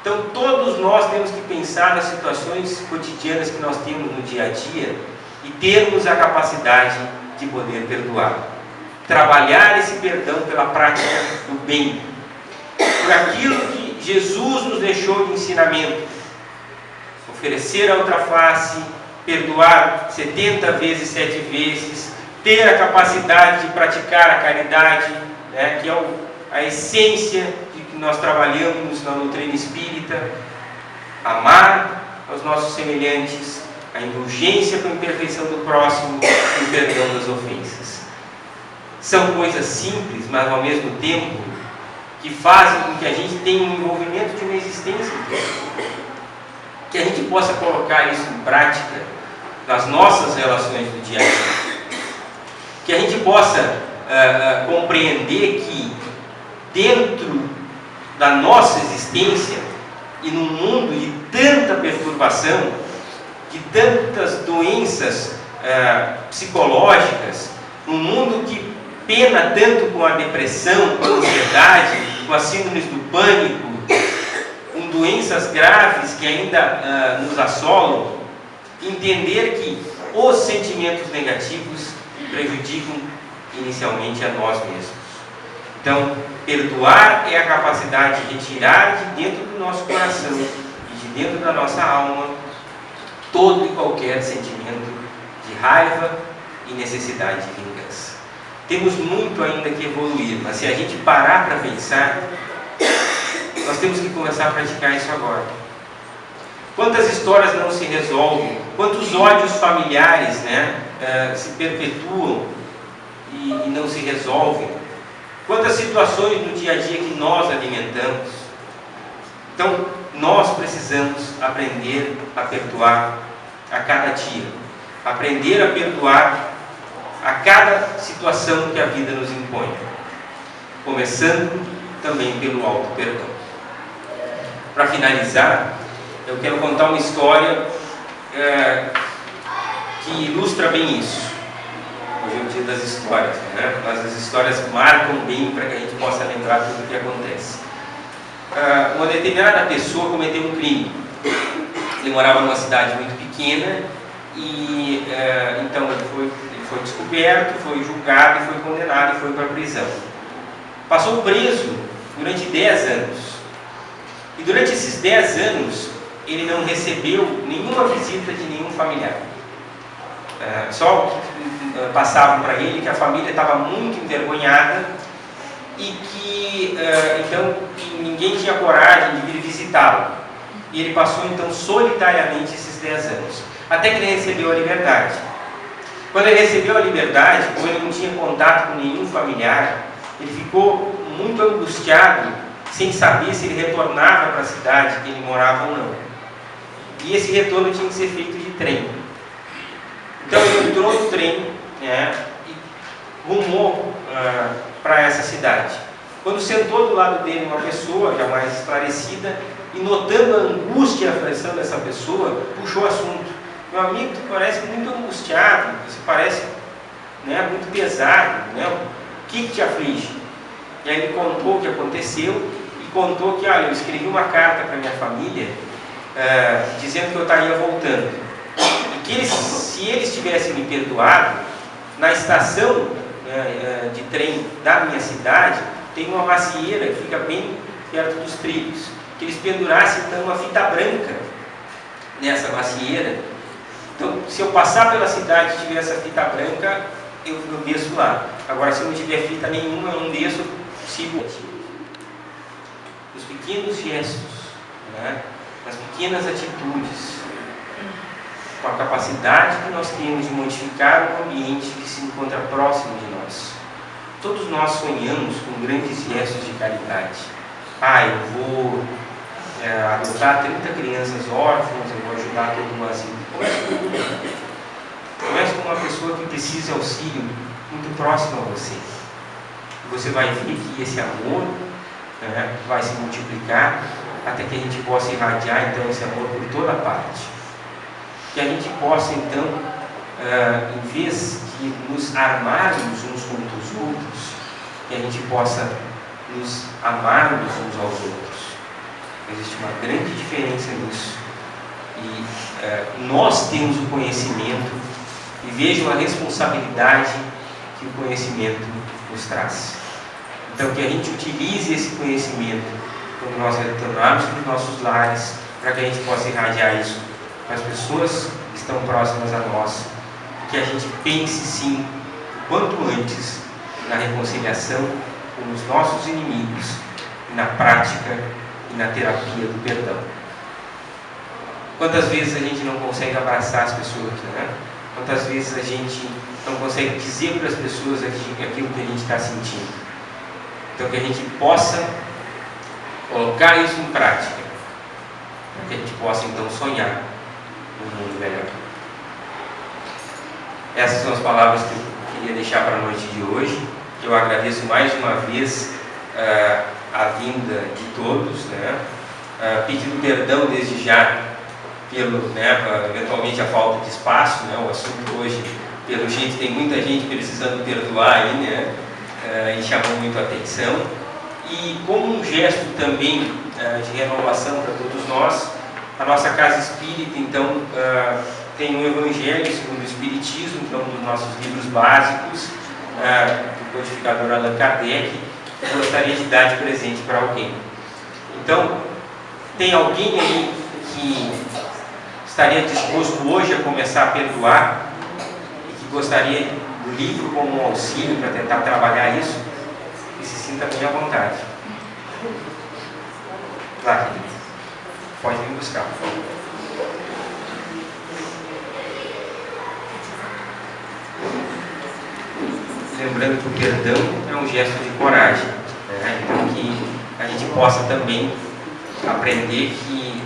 Então todos nós temos que pensar nas situações cotidianas que nós temos no dia a dia e termos a capacidade de poder perdoar. Trabalhar esse perdão pela prática do bem, por aquilo que Jesus nos deixou de ensinamento. Oferecer a outra face, perdoar 70 vezes, 7 vezes, ter a capacidade de praticar a caridade, né, que é a essência de que nós trabalhamos na doutrina espírita, amar aos nossos semelhantes, a indulgência com a imperfeição do próximo e o perdão das ofensas. São coisas simples, mas ao mesmo tempo que fazem com que a gente tenha um envolvimento de uma existência, que a gente possa colocar isso em prática nas nossas relações do dia a dia, que a gente possa compreender que dentro da nossa existência e num mundo de tanta perturbação, de tantas doenças psicológicas, num mundo que pena tanto com a depressão, com a ansiedade, com as síndromes do pânico, com doenças graves que ainda nos assolam, entender que os sentimentos negativos prejudicam inicialmente a nós mesmos. Então, perdoar é a capacidade de retirar de dentro do nosso coração e de dentro da nossa alma todo e qualquer sentimento de raiva e necessidade de vingança. Temos muito ainda que evoluir, mas se a gente parar para pensar, nós temos que começar a praticar isso agora. Quantas histórias não se resolvem, quantos ódios familiares, né, se perpetuam e não se resolvem, quantas situações no dia a dia que nós alimentamos. Então, nós precisamos aprender a perdoar a cada dia, aprender a perdoar a cada situação que a vida nos impõe, começando também pelo auto-perdão. Para finalizar, eu quero contar uma história que ilustra bem isso. Hoje é o dia das histórias, né? Mas as histórias marcam bem para que a gente possa lembrar tudo o que acontece. Uma determinada pessoa cometeu um crime. Ele morava numa cidade muito pequena e então ele foi descoberto, foi julgado, foi condenado e foi para a prisão. Passou preso durante 10 anos. E durante esses 10 anos, ele não recebeu nenhuma visita de nenhum familiar. Só passavam para ele que a família estava muito envergonhada e que então ninguém tinha coragem de vir visitá-lo. E ele passou então solitariamente esses 10 anos, até que ele recebeu a liberdade. Quando ele recebeu a liberdade, como ele não tinha contato com nenhum familiar, ele ficou muito angustiado, sem saber se ele retornava para a cidade que ele morava ou não. E esse retorno tinha que ser feito de trem. Então ele entrou no trem, né, e rumou para essa cidade. Quando sentou do lado dele uma pessoa já mais esclarecida, e notando a angústia e a aflição dessa pessoa, puxou o assunto. Meu amigo, tu parece muito angustiado, você parece, né, muito pesado, né? O que te aflige? E aí ele contou o que aconteceu e contou que, olha, eu escrevi uma carta para minha família dizendo que eu estaria voltando. E que se eles tivessem me perdoado, na estação de trem da minha cidade, tem uma macieira que fica bem perto dos trilhos. Que eles pendurassem então uma fita branca nessa macieira. Então, se eu passar pela cidade e tiver essa fita branca, eu desço lá. Agora, se eu não tiver fita nenhuma, eu não desço, sigo. Os pequenos gestos, né? As pequenas atitudes, com a capacidade que nós temos de modificar o ambiente que se encontra próximo de nós. Todos nós sonhamos com grandes gestos de caridade. Eu vou adotar 30 crianças órfãs, eu vou ajudar todo mundo assim. Comece com uma pessoa que precisa de auxílio muito próximo a você. Você vai ver que esse amor vai se multiplicar até que a gente possa irradiar então esse amor por toda parte. Que a gente possa então, em vez de nos armarmos uns contra os outros, que a gente possa nos amarmos uns aos outros. Existe uma grande diferença nisso. E nós temos o conhecimento e vejam a responsabilidade que o conhecimento nos traz. Então, que a gente utilize esse conhecimento quando nós retornarmos para os nossos lares, para que a gente possa irradiar isso para as pessoas que estão próximas a nós. Que a gente pense sim, o quanto antes, na reconciliação com os nossos inimigos, na prática e na terapia do perdão. Quantas vezes a gente não consegue abraçar as pessoas, né? Quantas vezes a gente não consegue dizer para as pessoas aquilo que a gente está sentindo. Então, que a gente possa colocar isso em prática, para que a gente possa então sonhar um mundo melhor. Essas são as palavras que eu queria deixar para a noite de hoje. Eu agradeço mais uma vez a vinda de todos, né? Pedindo perdão desde já pelo, eventualmente a falta de espaço, né? O assunto hoje, pelo jeito, tem muita gente precisando perdoar aí, né? E chamou muito a atenção. E como um gesto também de renovação para todos nós, a nossa casa espírita, então, tem um Evangelho segundo o Espiritismo, então, dos nossos livros básicos, do codificador Allan Kardec, que eu gostaria de dar de presente para alguém. Então, tem alguém aí que estaria disposto hoje a começar a perdoar e que gostaria do livro como um auxílio para tentar trabalhar isso? E se sinta bem à vontade. Lá, querido. Pode vir buscar, por favor. Lembrando que o perdão é um gesto de coragem, né? Então que a gente possa também aprender que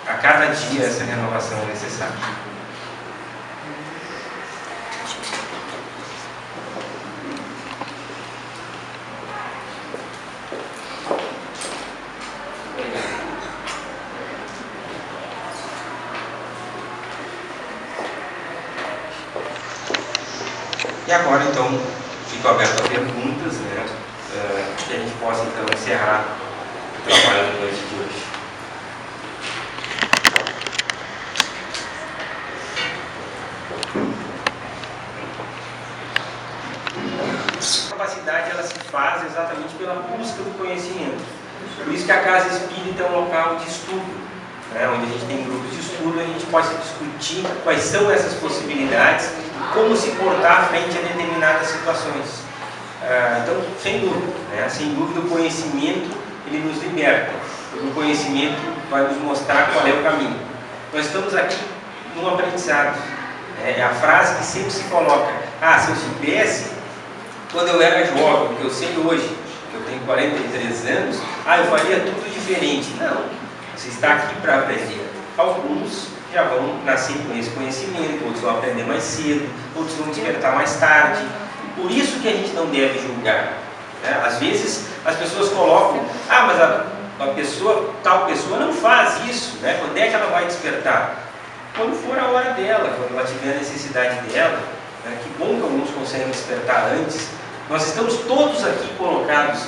a cada dia essa renovação é necessária. E agora, então, fico aberto a perguntas, né? Que a gente possa, então, encerrar o trabalho da noite de hoje. A capacidade, ela se faz exatamente pela busca do conhecimento. Por isso que a Casa Espírita é um local de estudo, né? Onde a gente tem grupos de estudo, a gente pode discutir quais são essas possibilidades, como se portar frente a determinadas situações. Então, sem dúvida, né? Sem dúvida, o conhecimento ele nos liberta. O conhecimento vai nos mostrar qual é o caminho. Nós estamos aqui num aprendizado. É a frase que sempre se coloca: se eu soubesse quando eu era jovem, o que eu sei hoje, que eu tenho 43 anos, eu faria tudo diferente. Não, você está aqui para aprender. Alguns já vão nascer com esse conhecimento, outros vão aprender mais cedo, outros vão despertar mais tarde. Por isso que a gente não deve julgar, né? Às vezes as pessoas colocam, mas tal pessoa não faz isso, né? Quando é que ela vai despertar? Quando for a hora dela, quando ela tiver a necessidade dela, né? Que bom que alguns conseguem despertar antes. Nós estamos todos aqui colocados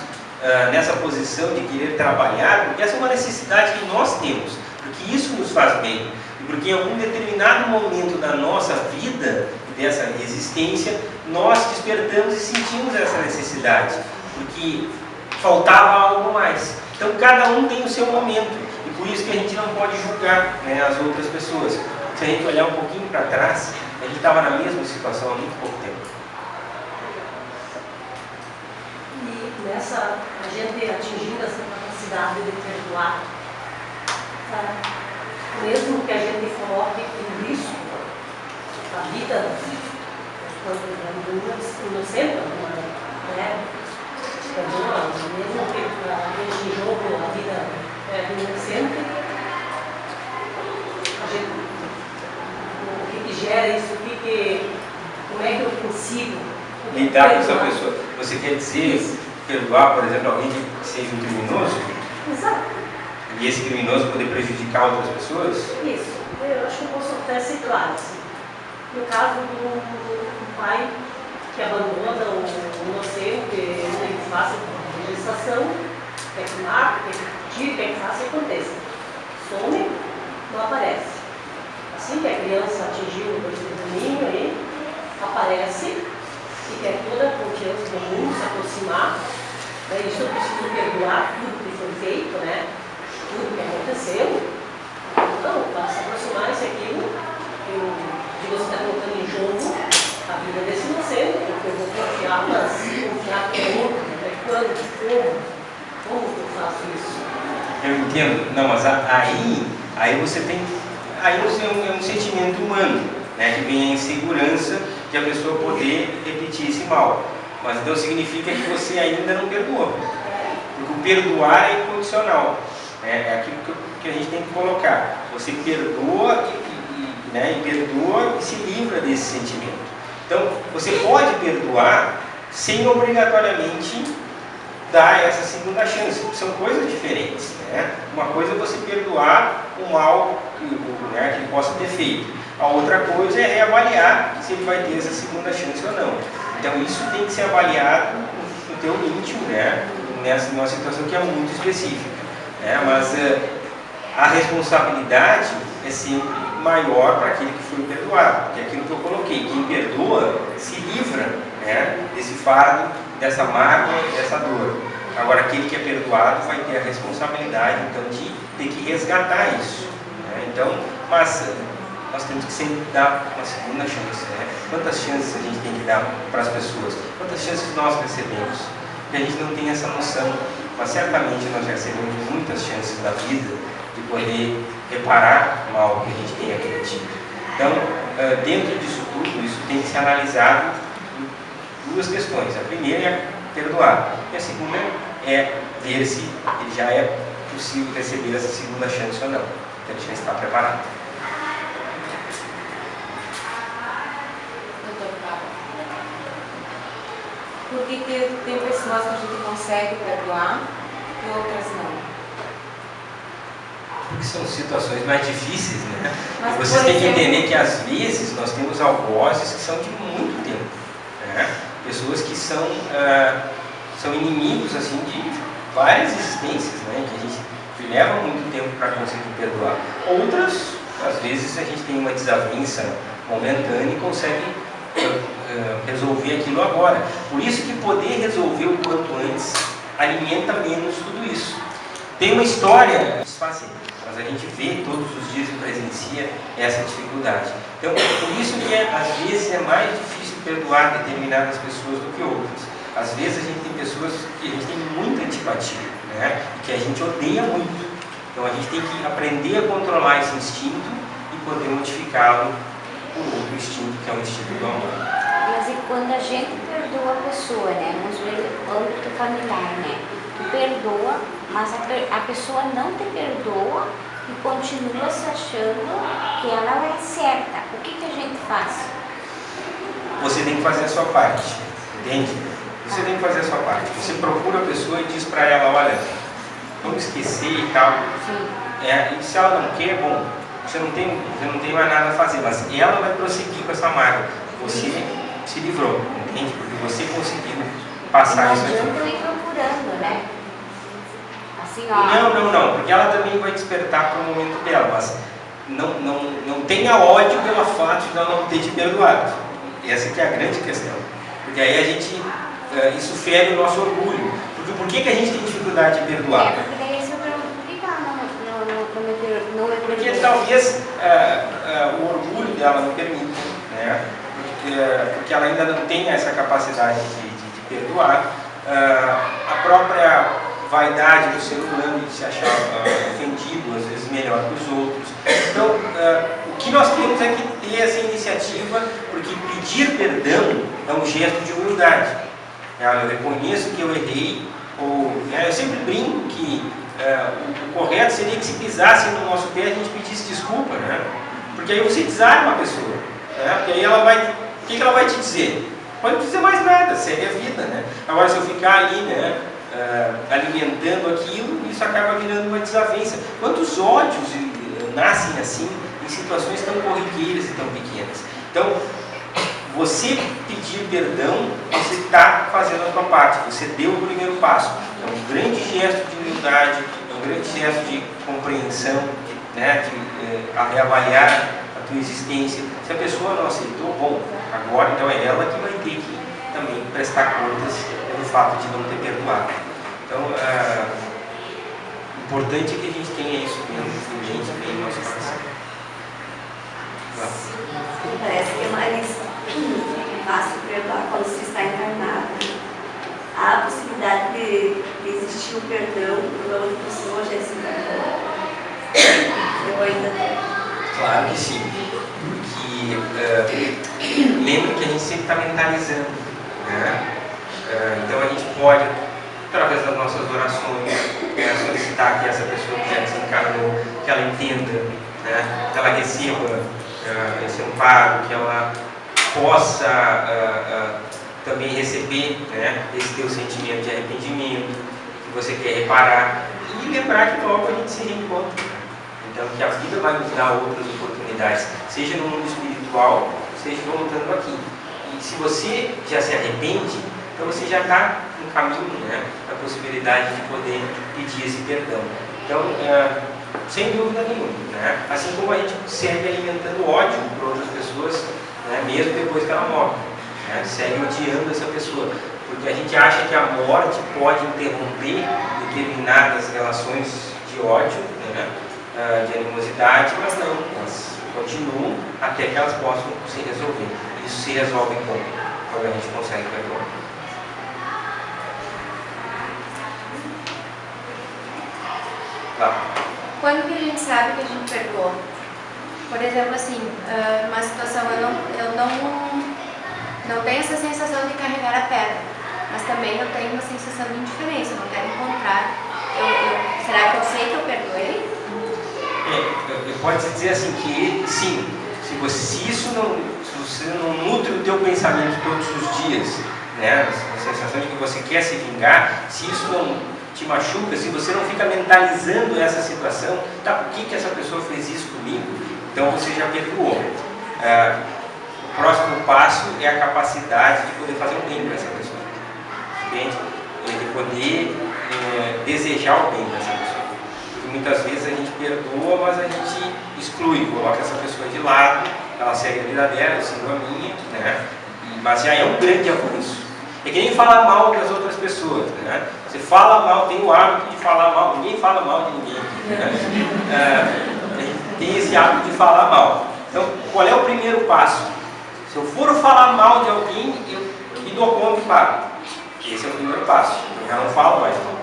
nessa posição de querer trabalhar, porque essa é uma necessidade que nós temos, porque isso nos faz bem, e porque em algum determinado momento da nossa vida, dessa existência, nós despertamos e sentimos essa necessidade, porque faltava algo mais. Então cada um tem o seu momento, e por isso que a gente não pode julgar, né, as outras pessoas. Se a gente olhar um pouquinho para trás, a gente estava na mesma situação há muito pouco tempo. A gente atingindo essa capacidade de perdoar, mesmo que a gente coloque em risco a vida inocente, né? Mesmo que deixe em jogo a vida do inocente, o que gera isso, como é que eu consigo lidar com essa pessoa? Você quer dizer perdoar, por exemplo, alguém que seja um criminoso? Exato. E esse criminoso poder prejudicar outras pessoas? Isso. Eu acho que eu posso até ser claro. Assim. No caso do pai que abandona o inocente, ele faz a gestação, quer que mate, quer que tire, quer que faça e aconteça. Some, não aparece. Assim que a criança atingiu o testemunho aí, aparece e quer toda a confiança do mundo se aproximar. Isso eu preciso perdoar tudo que foi feito, né? Tudo que aconteceu. Então, para se aproximar isso e aquilo, eu digo, você está colocando em jogo a vida desse inocente, porque eu vou confiar, mas confiar como? Quando? Como que eu faço isso? Eu entendo. Não, mas aí você tem... Aí é um sentimento humano, né? Que vem a insegurança de a pessoa poder repetir esse mal. Mas então significa que você ainda não perdoou. Porque o perdoar é incondicional. É aquilo que a gente tem que colocar. Você perdoa e perdoa e se livra desse sentimento. Então, você pode perdoar sem obrigatoriamente dar essa segunda chance. São coisas diferentes, né? Uma coisa é você perdoar o mal que ele possa ter feito. A outra coisa é reavaliar se ele vai ter essa segunda chance ou não. Então, isso tem que ser avaliado no teu íntimo, né? Numa situação que é muito específica. Né? Mas a responsabilidade é sempre maior para aquele que foi perdoado, porque é aquilo que eu coloquei, quem perdoa se livra, né, desse fardo, dessa mágoa, dessa dor. Agora aquele que é perdoado vai ter a responsabilidade então de ter que resgatar isso, né? Então, mas nós temos que sempre dar uma segunda chance, né? Quantas chances a gente tem que dar para as pessoas? Quantas chances nós recebemos? Porque a gente não tem essa noção, mas certamente nós recebemos muitas chances da vida de poder reparar o mal que a gente tem acreditado. Então, dentro disso tudo, isso tem que ser analisado em duas questões. A primeira é perdoar, e a segunda é ver se ele já é possível receber essa segunda chance ou não. Então, ele já está preparado. Por que tem pessoas que a gente consegue perdoar e outras não? Porque são situações mais difíceis, né? Mas, vocês têm que exemplo, entender que às vezes nós temos algozes que são de muito tempo, né? Pessoas que são inimigos assim, de várias existências, né? Que a gente leva muito tempo para conseguir perdoar. Outras, às vezes, a gente tem uma desavença momentânea e consegue resolver aquilo agora. Por isso que poder resolver o quanto antes alimenta menos tudo isso. Tem uma história fácil, mas a gente vê todos os dias e presencia essa dificuldade. Então, por isso que às vezes é mais difícil perdoar determinadas pessoas do que outras. Às vezes a gente tem pessoas que a gente tem muita antipatia, né? E que a gente odeia muito. Então a gente tem que aprender a controlar esse instinto e poder modificá-lo por outro instinto, que é o instinto do amor. Mas e quando a gente perdoa a pessoa, né? No âmbito familiar, né? Tu perdoa, mas a pessoa não te perdoa e continua se achando que ela é certa. O que a gente faz? Você tem que fazer a sua parte, entende? Você tem que fazer a sua parte. Você procura a pessoa e diz para ela, olha, vamos esquecer e tal. E se ela não quer, bom, você não tem mais nada a fazer, mas ela vai prosseguir com essa mágoa. Você se livrou, entende? Porque você conseguiu passar isso aqui. Não adianta eu ir procurando, né? Assim, ó. Não, porque ela também vai despertar para o momento dela, mas não tenha ódio pelo fato de ela não ter te perdoado. Essa que é a grande questão. Porque aí isso fere o nosso orgulho. Porque por que a gente tem dificuldade de perdoar? Porque daí se eu pergunto, por que ela não me perdoou? Porque talvez o orgulho dela não permita, né? Porque ela ainda não tem essa capacidade de perdoar. A própria vaidade do ser humano de se achar ofendido, às vezes melhor que os outros. Então, o que nós temos é que ter essa iniciativa, porque pedir perdão é um gesto de humildade. Eu reconheço que eu errei, eu sempre brinco que o correto seria que se pisasse no nosso pé a gente pedisse desculpa, né? Porque aí você desarma a pessoa, né? Porque aí ela vai, o que ela vai te dizer? Pode não dizer mais nada, segue a vida, né? Agora se eu ficar ali, né, alimentando aquilo, isso acaba virando uma desavença. Quantos ódios nascem assim, em situações tão corriqueiras e tão pequenas? Então, você pedir perdão, você está fazendo a sua parte, você deu o primeiro passo. É um grande gesto de humildade, é um grande gesto de compreensão, né, de reavaliar a tua existência. Se a pessoa não aceitou, bom, agora então é ela que vai ter que também prestar contas pelo fato de não ter perdoado. Então, o importante é que a gente tenha isso em mente, bem no nosso coração. Parece que é mais fácil perdoar quando se está encarnado. Há a possibilidade de existir o perdão por outra pessoa já se encarnou? Eu ainda tenho. Claro que sim. Porque lembra que a gente sempre está mentalizando, né? Então a gente pode, através das nossas orações, solicitar que essa pessoa que já desencarnou, que ela entenda, né? Que ela receba esse amparo, que ela possa também receber, né, esse teu sentimento de arrependimento, que você quer reparar, e lembrar que logo a gente se reencontra. Então, que a vida vai nos dar outras oportunidades, seja no mundo espiritual, seja voltando aqui. E se você já se arrepende, então você já está no caminho, né, da possibilidade de poder pedir esse perdão. Então, sem dúvida nenhuma, né? Assim como a gente segue alimentando ódio por outras pessoas, né, mesmo depois que ela morre, né? Segue odiando essa pessoa, porque a gente acha que a morte pode interromper determinadas relações de ódio, né, de animosidade, mas não, elas continuam até que elas possam se resolver. Isso se resolve quando a gente consegue perdoar. Quando que a gente sabe que a gente perdoou? Por exemplo, assim, numa situação eu não tenho essa sensação de carregar a pedra, mas também eu tenho uma sensação de indiferença, eu não quero encontrar. Será que eu sei que eu perdoei? Pode-se dizer assim que sim, se você não nutre o teu pensamento todos os dias, né, a sensação de que você quer se vingar, se isso não te machuca, se você não fica mentalizando essa situação, tá, por que essa pessoa fez isso comigo? Então você já perdoou. O próximo passo é a capacidade de poder fazer o bem para essa pessoa, entende? De poder desejar o bem para essa pessoa. Porque muitas vezes a gente perdoa, mas a gente exclui, coloca essa pessoa de lado, ela segue a vida dela, eu sigo a minha, né? Mas já é um grande avanço. É que nem falar mal das outras pessoas, né? Você fala mal, tem o hábito de falar mal, ninguém fala mal de ninguém, né? Tem esse hábito de falar mal. Então, qual é o primeiro passo? Se eu for falar mal de alguém, eu me dou conta e paro. Esse é o primeiro passo, eu já não falo mais mal.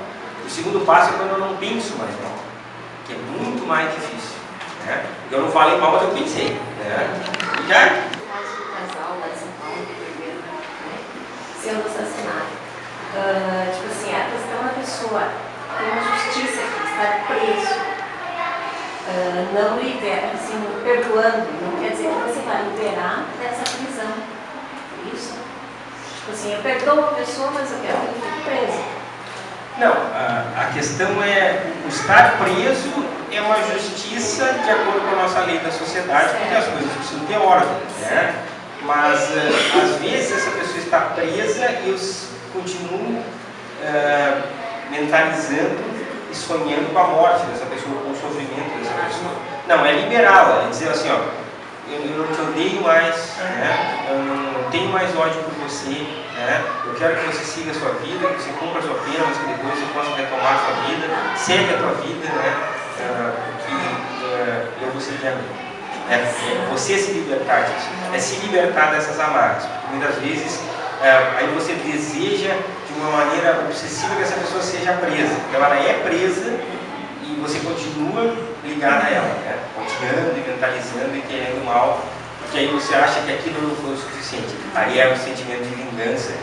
O segundo passo é quando eu não penso mais mal, que é muito mais difícil, né? Eu não falei mal, mas eu pensei, né? E já sendo assassinado. Tipo assim, a questão da pessoa tem uma justiça que está preso, não libera, assim, perdoando, não quer dizer que você vai liberar dessa prisão. Isso. Tipo assim, eu perdoo a pessoa, mas eu quero que ele fique preso. Não, a questão é, o estar preso é uma justiça de acordo com a nossa lei da sociedade, porque as coisas precisam ter ordem, né? Mas, às vezes, essa pessoa está presa e eu continuo mentalizando e sonhando com a morte dessa pessoa, com o sofrimento dessa pessoa. Não, é liberá-la, é dizer assim, ó, eu não te odeio mais, né? Eu não tenho mais ódio por você, né? Eu quero que você siga a sua vida, que você cumpra a sua pena, mas que depois você possa retomar a sua vida, segue a tua vida, né? Eu vou seguir a minha. É você se libertar disso, é se libertar dessas amarras. Porque muitas vezes aí você deseja de uma maneira obsessiva que essa pessoa seja presa. Então ela é presa e você continua ligado a ela, né? Continuando e mentalizando e querendo mal, porque aí você acha que aquilo não foi o suficiente. Aí é o sentimento de vingança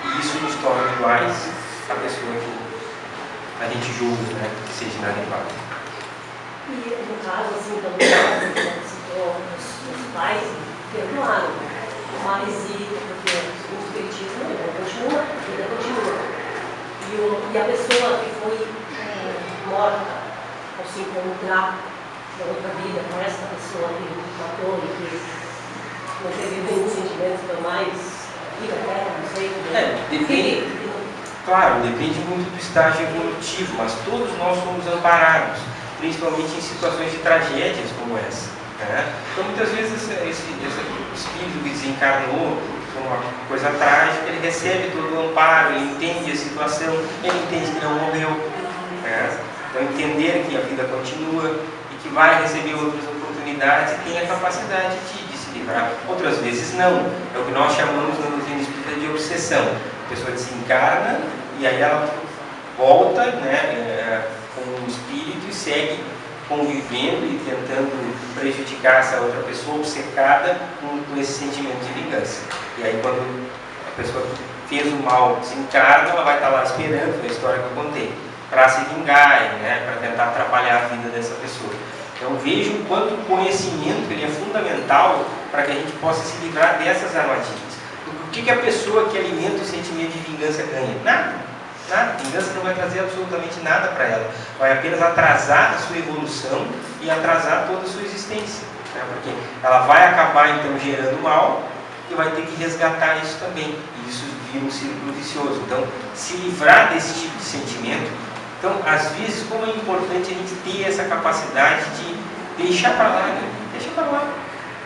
e isso nos torna iguais à pessoa que a gente julga, né? Que seja inadequada. E no caso, assim, também, os pais perdoaram, mas porque o espiritismo continua, a vida continua. E a pessoa que foi morta, ao se encontrar na outra vida com essa pessoa que matou e que não teve nenhum sentimento para mais ir à terra, não sei. Depende. Claro, depende muito do estágio evolutivo, mas todos nós somos amparados, principalmente em situações de tragédias como essa. Né? Então, muitas vezes, esse espírito que desencarnou por uma coisa trágica, ele recebe todo o amparo, ele entende a situação, ele entende que não morreu. Né? Então, entender que a vida continua e que vai receber outras oportunidades e tem a capacidade de se livrar. Outras vezes, não. É o que nós chamamos na doutrina espírita de obsessão. A pessoa desencarna e aí ela volta, né, com o espírito e segue convivendo e tentando prejudicar essa outra pessoa, obcecada com esse sentimento de vingança. E aí quando a pessoa que fez o mal desencarna, ela vai estar lá esperando, a história que eu contei, para se vingar, né, para tentar atrapalhar a vida dessa pessoa. Então vejo o quanto o conhecimento ele é fundamental para que a gente possa se livrar dessas armadilhas. O que a pessoa que alimenta o sentimento de vingança ganha? Nada. Nada. Vingança não vai trazer absolutamente nada para ela. Vai apenas atrasar a sua evolução e atrasar toda a sua existência. Né? Porque ela vai acabar então gerando mal e vai ter que resgatar isso também. E isso vira um círculo vicioso. Então, se livrar desse tipo de sentimento. Então, às vezes, como é importante a gente ter essa capacidade de deixar para lá, né? Deixa para lá.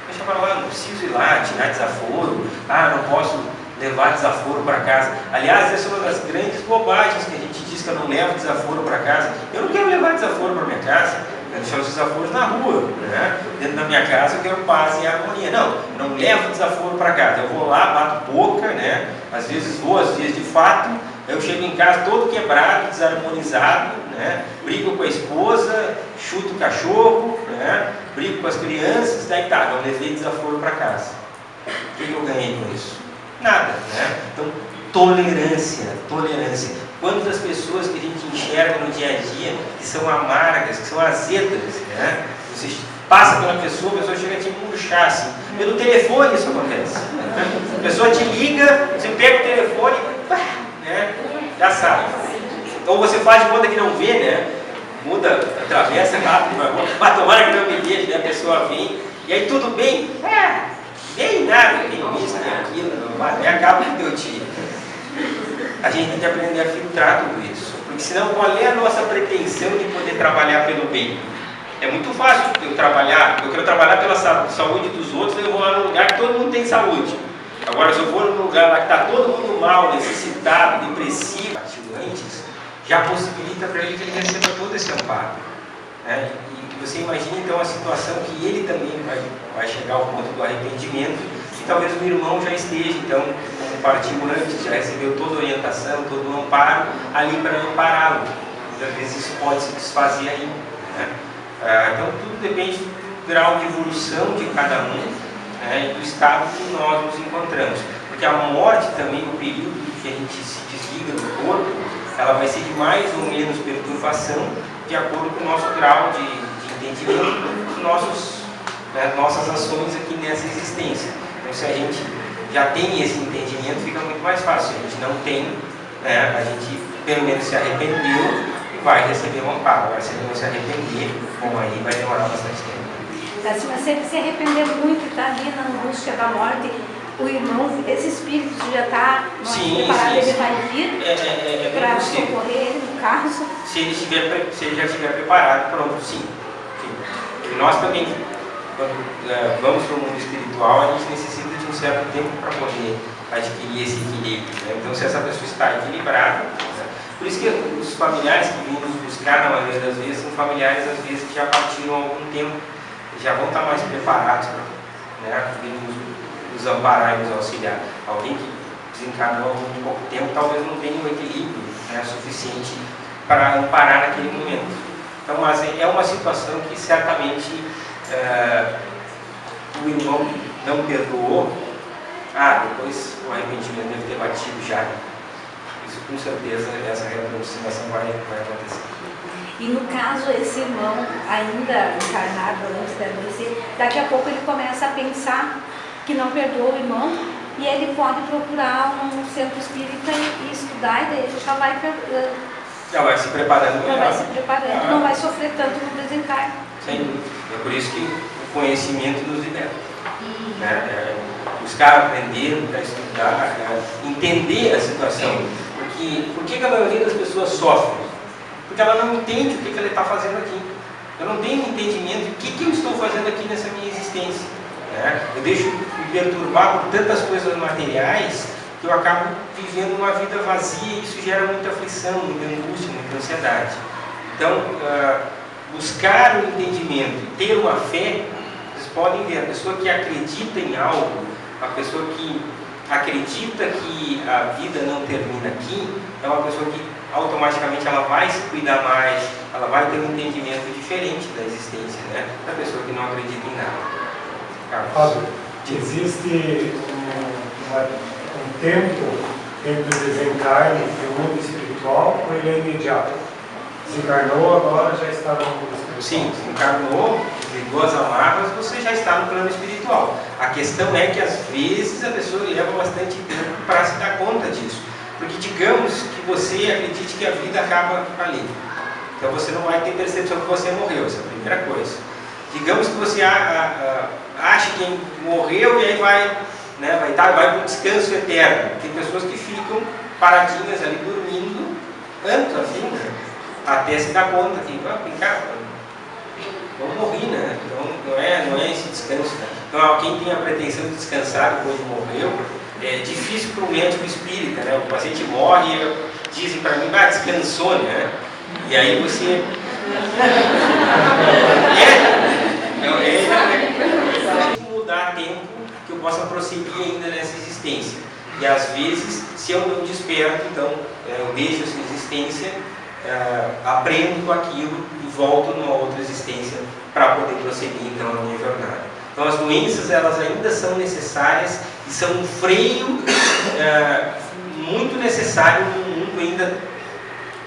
Deixa para lá, não preciso ir lá, tirar desaforo. Não posso levar desaforo para casa. Aliás, essa é uma das grandes bobagens que a gente diz que eu não levo desaforo para casa. Eu não quero levar desaforo para minha casa, eu quero deixar os desaforos na rua, né? Dentro da minha casa eu quero paz e harmonia. Não levo desaforo para casa. Eu vou lá, bato boca, né? Às vezes vou, às vezes de fato, eu chego em casa todo quebrado, desarmonizado, né? Brigo com a esposa, chuto o cachorro, né? Brigo com as crianças, daí tá, não levei desaforo para casa. O que eu ganhei com isso? Nada, né? Então, tolerância. Quantas pessoas que a gente enxerga no dia a dia que são amargas, que são azedas, né? Você passa pela pessoa, a pessoa chega a te murchar, assim. Pelo telefone isso acontece. Né? A pessoa te liga, você pega o telefone, né? Já sabe. Ou você faz de conta que não vê, né? Muda, atravessa rápido, vai tomar que não me veja, né? A pessoa vem, e aí tudo bem? Nem nada, nem isso, nem aquilo, nem acaba com o teu dia. A gente tem que aprender a filtrar tudo isso. Porque senão, qual é a nossa pretensão de poder trabalhar pelo bem? É muito fácil eu quero trabalhar pela saúde dos outros, eu vou lá num lugar que todo mundo tem saúde. Agora, se eu for num lugar lá que está todo mundo mal, necessitado, depressivo, antes, já possibilita para ele que ele receba todo esse amparo. Né? E você imagina então a situação que ele também vai chegar ao ponto do arrependimento e talvez o irmão já esteja, então, como partiu antes, já recebeu toda a orientação, todo o amparo ali para ampará-lo. Muitas vezes isso pode se desfazer ainda. Né? Então tudo depende do grau de evolução de cada um, né, e do estado que nós nos encontramos. Porque a morte também, o período que a gente se desliga do corpo, ela vai ser de mais ou menos perturbação de acordo com o nosso grau de entendimento dos nossas ações aqui nessa existência. Então, se a gente já tem esse entendimento, fica muito mais fácil. Se a gente não tem, né, a gente pelo menos se arrependeu e vai receber um amparo. Agora, se ele não se arrepender, bom, aí vai demorar bastante tempo. Se ele se arrepender muito e está ali na angústia da morte, o irmão, esse espírito já está preparado, ele vai vir para socorrer ele no caso? Se ele já estiver preparado, pronto, sim. E nós também, quando vamos para o mundo espiritual, a gente necessita de um certo tempo para poder adquirir esse equilíbrio. Né? Então, se essa pessoa está equilibrada, né? Por isso que os familiares que vêm nos buscar, na maioria das vezes, são familiares, às vezes, que já partiram há algum tempo, já vão estar mais preparados para, né, nos amparar e nos auxiliar. Alguém que desencarnou há muito pouco tempo, talvez não tenha um equilíbrio, né, suficiente para amparar naquele momento. Então, mas é uma situação que certamente o irmão não perdoou. Depois o arrependimento deve ter batido já. Isso, com certeza, essa reaproximação vai acontecer. E no caso, esse irmão ainda encarnado antes de adoecer, daqui a pouco ele começa a pensar que não perdoou o irmão e ele pode procurar um centro espírita e estudar, e daí ele já vai se preparando melhor. Não vai sofrer tanto no desencarne. Sem dúvida. É por isso que o conhecimento nos liberta. Né? Buscar aprender, para estudar, entender a situação. Por que a maioria das pessoas sofre? Porque ela não entende o que ela está fazendo aqui. Eu não tenho entendimento do que eu estou fazendo aqui nessa minha existência. Né? Eu deixo me perturbar por tantas coisas materiais que eu acabo vivendo uma vida vazia e isso gera muita aflição, muita angústia, muita ansiedade. Então, buscar o entendimento e ter uma fé, vocês podem ver, a pessoa que acredita em algo, a pessoa que acredita que a vida não termina aqui, é uma pessoa que automaticamente ela vai se cuidar mais, ela vai ter um entendimento diferente da existência, né? Da pessoa que não acredita em nada. Fábio, existe um tempo entre o desencarne e o mundo espiritual, ou ele é imediato? Desencarnou, agora já está no mundo espiritual? Sim, desencarnou, desligou as amarras, você já está no plano espiritual. A questão é que às vezes a pessoa leva bastante tempo para se dar conta disso. Porque digamos que você acredite que a vida acaba ali. Então você não vai ter percepção que você morreu, essa é a primeira coisa. Digamos que você acha que morreu e aí vai para um descanso eterno. Tem pessoas que ficam paradinhas ali dormindo anos assim, né? Até se dar conta que, vem cá, não morri, né? Então não é esse descanso. Né? Então quem tem a pretensão de descansar depois de morreu, é difícil para o médico espírita, né? O paciente morre e dizem para mim, descansou, né? E aí você... mudar tempo que eu possa prosseguir ainda nessa existência. E às vezes, se eu não desperto, então eu deixo essa existência, aprendo com aquilo e volto numa outra existência para poder prosseguir então a minha jornada. Então as doenças elas ainda são necessárias e são um freio muito necessário no mundo ainda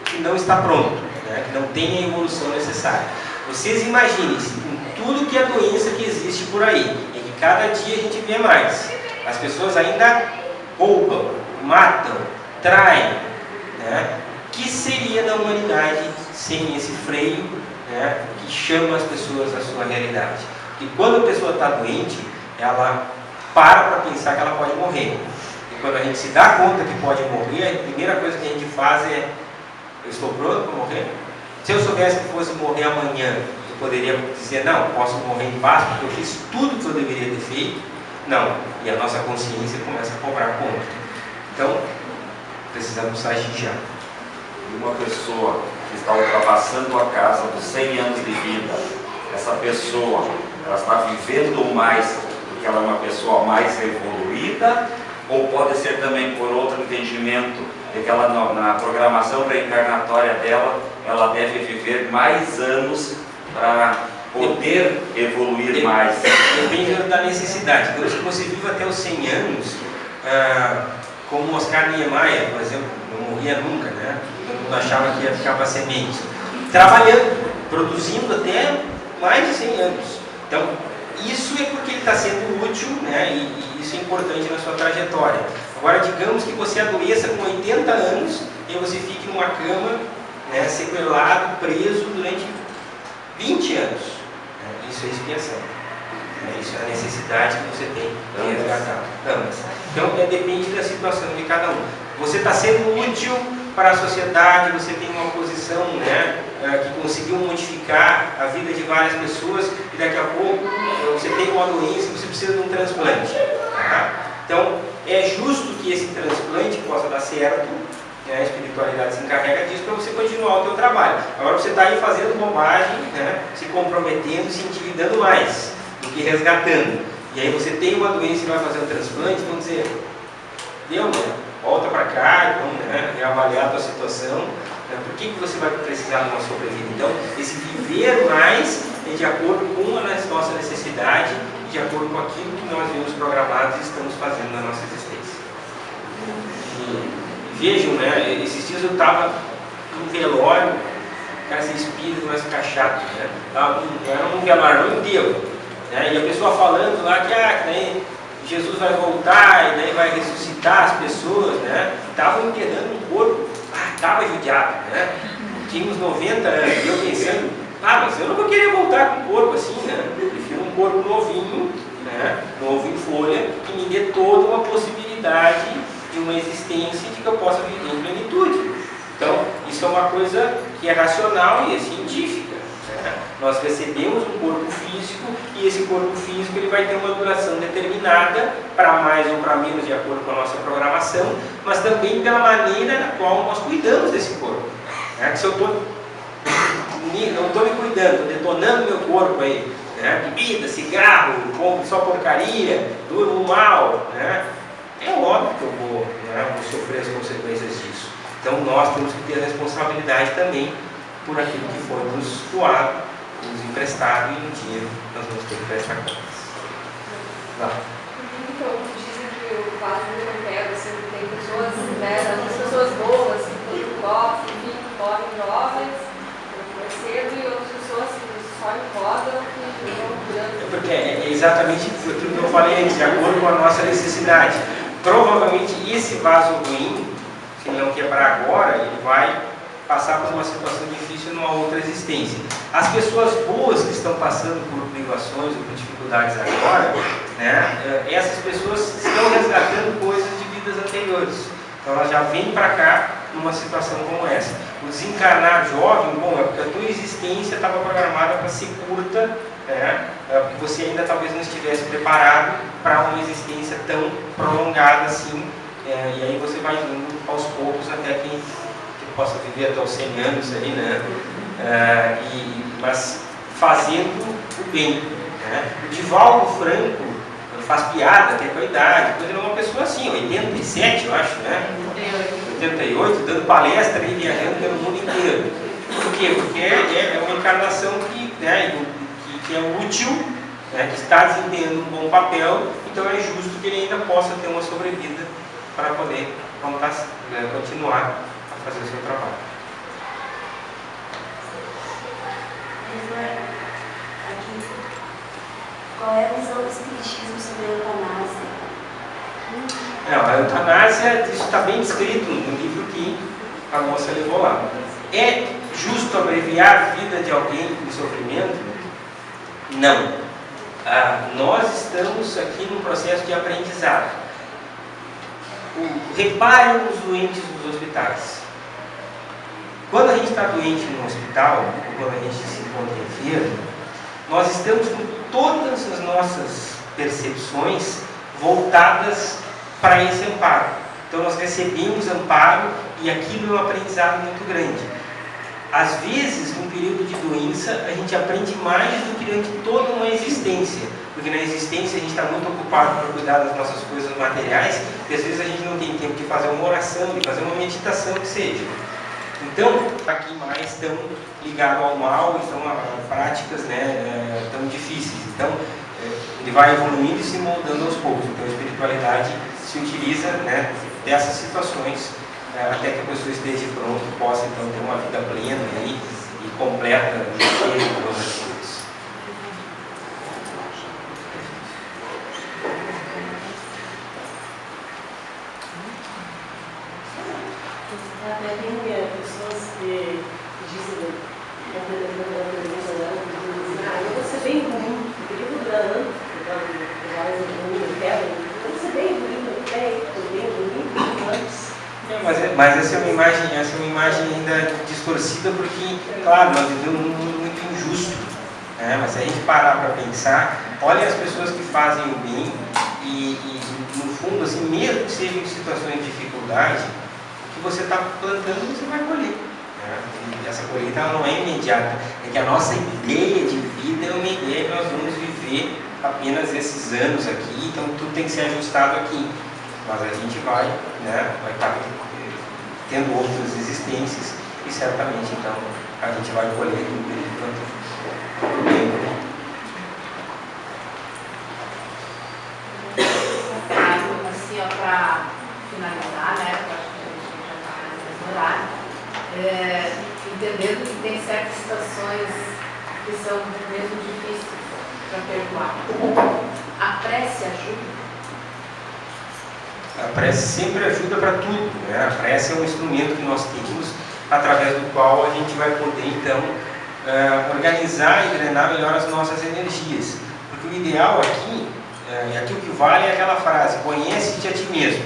que não está pronto, né? Que não tem a evolução necessária. Vocês imaginem-se com tudo que é doença que existe por aí, e que cada dia a gente vê mais. As pessoas ainda roubam, matam, traem, né? O que seria da humanidade sem esse freio, né, que chama as pessoas à sua realidade? E quando a pessoa está doente, ela para pensar que ela pode morrer. E quando a gente se dá conta que pode morrer, a primeira coisa que a gente faz é: eu estou pronto para morrer? Se eu soubesse que fosse morrer amanhã, eu poderia dizer: não, posso morrer em paz porque eu fiz tudo que eu deveria ter feito? Não. E a nossa consciência começa a cobrar conta. Então, precisamos agir já. Uma pessoa que está ultrapassando a casa dos 100 anos de vida, essa pessoa, ela está vivendo mais porque ela é uma pessoa mais evoluída, ou pode ser também por outro entendimento de que ela, na programação reencarnatória dela, ela deve viver mais anos para poder evoluir mais? Depende da necessidade. Então, se você vive até os 100 anos, como Oscar Niemeyer, por exemplo, não morria nunca, né? Todo mundo achava que ia ficar para semente. Trabalhando, produzindo até mais de 100 anos. Então, isso é porque ele está sendo útil, né? E isso é importante na sua trajetória. Agora, digamos que você adoeça com 80 anos e você fique numa cama, né, sequelado, preso durante 20 anos. Isso é expiação. Isso é a necessidade que você tem de resgatar. Então, depende da situação de cada um. Você está sendo útil para a sociedade, você tem uma posição, né, que conseguiu modificar a vida de várias pessoas e daqui a pouco você tem uma doença e você precisa de um transplante. Tá? Então, é justo que esse transplante possa dar certo, né? A espiritualidade se encarrega disso para você continuar o teu trabalho. Agora você está aí fazendo bobagem, né? Se comprometendo, se endividando mais do que resgatando. E aí você tem uma doença e vai fazer um transplante, vão dizer, deu, né? Volta para cá, então, né, reavaliar a tua situação, né, por que você vai precisar de uma sobrevida? Então, esse viver mais é de acordo com a nossa necessidade e de acordo com aquilo que nós vimos programados e estamos fazendo na nossa existência. E vejam, né, esses dias eu estava num velório, cara, esse espírito vai ficar chato, né? Era um velório, não enterro, né? E a pessoa falando lá que daí Jesus vai voltar e daí vai ressuscitar as pessoas, né? Estavam enterrando um corpo, estava judiado, né? Tinha uns 90 anos, e eu pensando, mas eu não vou querer voltar com um corpo assim, né? Eu prefiro um corpo novinho, né? Novo em folha, que me dê toda uma possibilidade de uma existência de que eu possa viver em plenitude. Então, isso é uma coisa que é racional e é científica. Nós recebemos um corpo físico e esse corpo físico ele vai ter uma duração determinada, para mais ou para menos, de acordo com a nossa programação, mas também pela maneira na qual nós cuidamos desse corpo. Se eu não estou me cuidando, estou detonando meu corpo aí, né? Bebida, cigarro, como só porcaria, durmo mal, né? É óbvio que eu vou sofrer as consequências disso. Então nós temos que ter a responsabilidade também por aquilo que foi nos doado, nos emprestado, e no dinheiro nós vamos ter que prestar contas. Então, dizem que o vaso não pega, assim, tem pessoas, né, algumas pessoas boas, que gostam, enfim, podem jovens, mais cedo, e outras pessoas que só incomodam, que vão durando. Porque é exatamente aquilo que eu falei antes, de acordo com a nossa necessidade. Provavelmente esse vaso ruim, se não quebrar agora, ele vai passar por uma situação difícil numa outra existência. As pessoas boas que estão passando por privações ou por dificuldades agora, né, essas pessoas estão resgatando coisas de vidas anteriores. Então elas já vêm para cá numa situação como essa. O desencarnar jovem, é porque a tua existência estava programada para ser curta, né, porque você ainda talvez não estivesse preparado para uma existência tão prolongada assim, e aí você vai indo aos poucos até que possa viver até os 100 anos aí, né? Mas fazendo o bem, né? O Divaldo Franco faz piada até com a idade, porque ele é uma pessoa assim, 87 eu acho, né? 88, dando palestra e viajando pelo mundo inteiro. Por quê? Porque é uma encarnação que é útil, né? Que está desempenhando um bom papel, então é justo que ele ainda possa ter uma sobrevida para poder continuar fazer o seu trabalho. Qual é a visão do espiritismo sobre a eutanásia? A eutanásia, isso está bem descrito no livro que a moça levou lá. É justo abreviar a vida de alguém com sofrimento? Não. Nós estamos aqui num processo de aprendizado. Reparem os doentes nos hospitais. Quando a gente está doente no hospital, ou quando a gente se encontra enfermo, nós estamos com todas as nossas percepções voltadas para esse amparo. Então nós recebemos amparo e aquilo é um aprendizado muito grande. Às vezes, num período de doença, a gente aprende mais do que durante toda uma existência. Porque na existência a gente está muito ocupado para cuidar das nossas coisas materiais e às vezes a gente não tem tempo de fazer uma oração, de fazer uma meditação que seja. Então, aqui mais tão ligado ao mal e são práticas, né, tão difíceis. Então, ele vai evoluindo e se moldando aos poucos. Então, a espiritualidade se utiliza, né, dessas situações até que a pessoa esteja pronta e possa então ter uma vida plena aí, e completa em todas as coisas. pessoas que dizem, eu vou ser bem ruim, eu queria mudar antes, eu vou ser bem ruim, antes. Mas essa é uma imagem ainda distorcida, porque, claro, nós vivemos um mundo muito injusto, né? Mas se a gente parar para pensar, olha as pessoas que fazem o bem e no fundo, assim, mesmo que sejam em situações de dificuldade, o que você está plantando, você vai colher. Né? E essa colheita ela não é imediata, é que a nossa ideia de vida é uma ideia que nós vamos viver apenas esses anos aqui, então tudo tem que ser ajustado aqui. Mas a gente vai estar tendo outras existências e certamente então a gente vai colher tudo que plantou. Assim, para finalizar, né? Porque acho que a gente já está no horário, entendendo que tem certas situações que são mesmo difíceis para perdoar. A prece ajuda? A prece sempre ajuda para tudo, né? A prece é um instrumento que nós temos através do qual a gente vai poder então organizar e drenar melhor as nossas energias, porque o ideal aqui, e aqui o que vale é aquela frase: conhece-te a ti mesmo.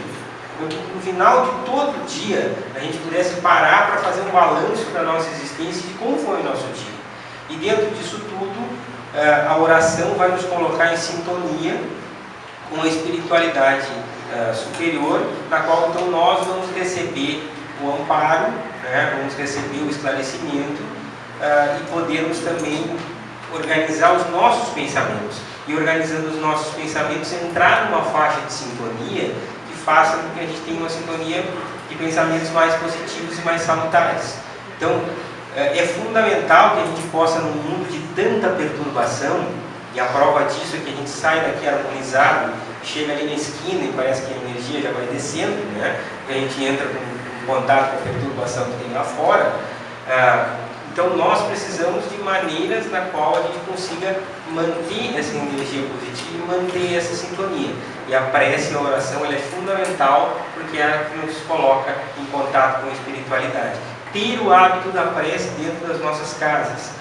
Porque no final de todo dia a gente pudesse parar para fazer um balanço da nossa existência de como foi o nosso dia, e dentro disso tudo a oração vai nos colocar em sintonia com a espiritualidade superior, na qual então nós vamos receber o amparo, né? Vamos receber o esclarecimento e podermos também organizar os nossos pensamentos, e organizando os nossos pensamentos entrar numa faixa de sintonia que faça com que a gente tenha uma sintonia de pensamentos mais positivos e mais salutares. Então é fundamental que a gente possa, num mundo de tanta perturbação, e a prova disso é que a gente sai daqui harmonizado, chega ali na esquina e parece que a energia já vai descendo, né? A gente entra com contato com a perturbação que tem lá fora. Então nós precisamos de maneiras na qual a gente consiga manter essa energia positiva e manter essa sintonia. E a prece e a oração ela é fundamental, porque é a que nos coloca em contato com a espiritualidade. Ter o hábito da prece dentro das nossas casas.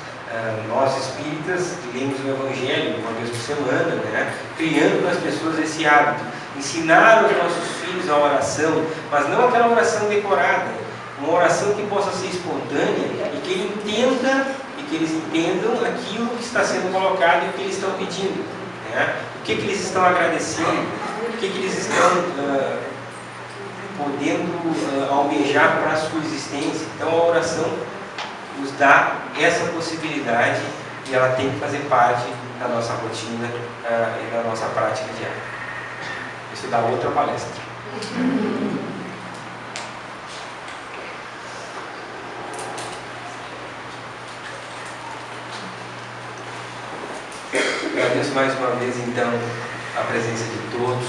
Nós espíritas lemos o Evangelho uma vez por semana, né? Criando nas pessoas esse hábito, ensinar os nossos filhos a oração, mas não aquela oração decorada, uma oração que possa ser espontânea e que eles entendam aquilo que está sendo colocado e o que eles estão pedindo, né? O que eles estão agradecendo, o que eles estão podendo almejar para a sua existência. Então a oração nos dá essa possibilidade e ela tem que fazer parte da nossa rotina e da nossa prática diária. Isso dá outra palestra. Agradeço mais uma vez então a presença de todos,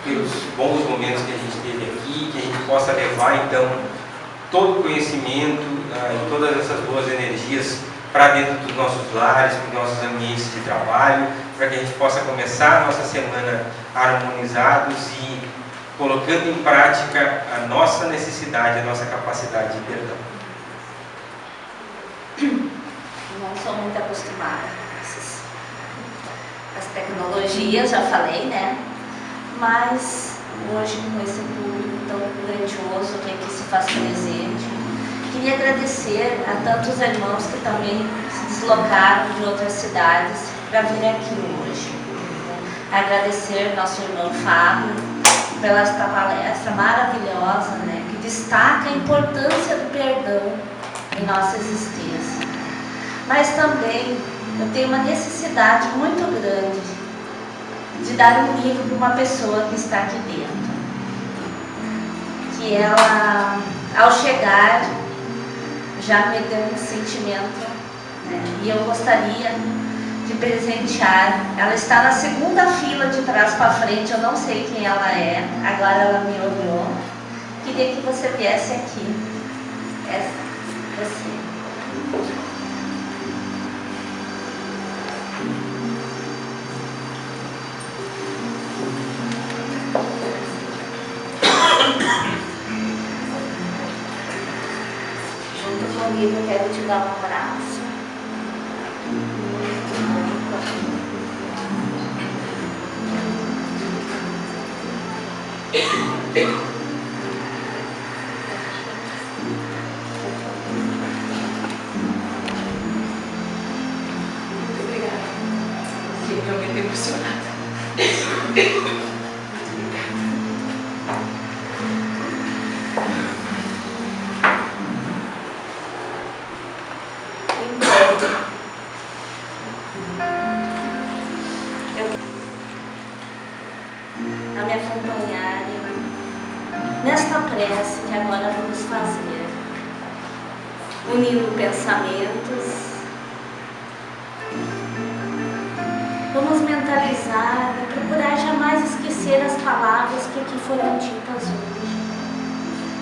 pelos bons momentos que a gente teve aqui, que a gente possa levar então todo o conhecimento e todas essas boas energias para dentro dos nossos lares, para os nossos ambientes de trabalho, para que a gente possa começar a nossa semana harmonizados e colocando em prática a nossa necessidade, a nossa capacidade de perdão. Não sou muito acostumada com as tecnologias, já falei, né? Mas hoje, com esse público tão grandioso que aqui se faz presente, queria agradecer a tantos irmãos que também se deslocaram de outras cidades para vir aqui hoje. Agradecer nosso irmão Fábio pela esta palestra maravilhosa, né, que destaca a importância do perdão em nossa existência. Mas também eu tenho uma necessidade muito grande de dar um livro para uma pessoa que está aqui dentro. Que ela, ao chegar, já me deu um sentimento, né? E eu gostaria de presentear. Ela está na segunda fila de trás para frente, eu não sei quem ela é, agora ela me olhou. Queria que você viesse aqui. Você. disponível, eu quero te dar um abraço. Muito obrigada. Fiquei realmente emocionada. A me acompanharem nesta prece que agora vamos fazer, unindo pensamentos. Vamos mentalizar e procurar jamais esquecer as palavras que aqui foram ditas hoje.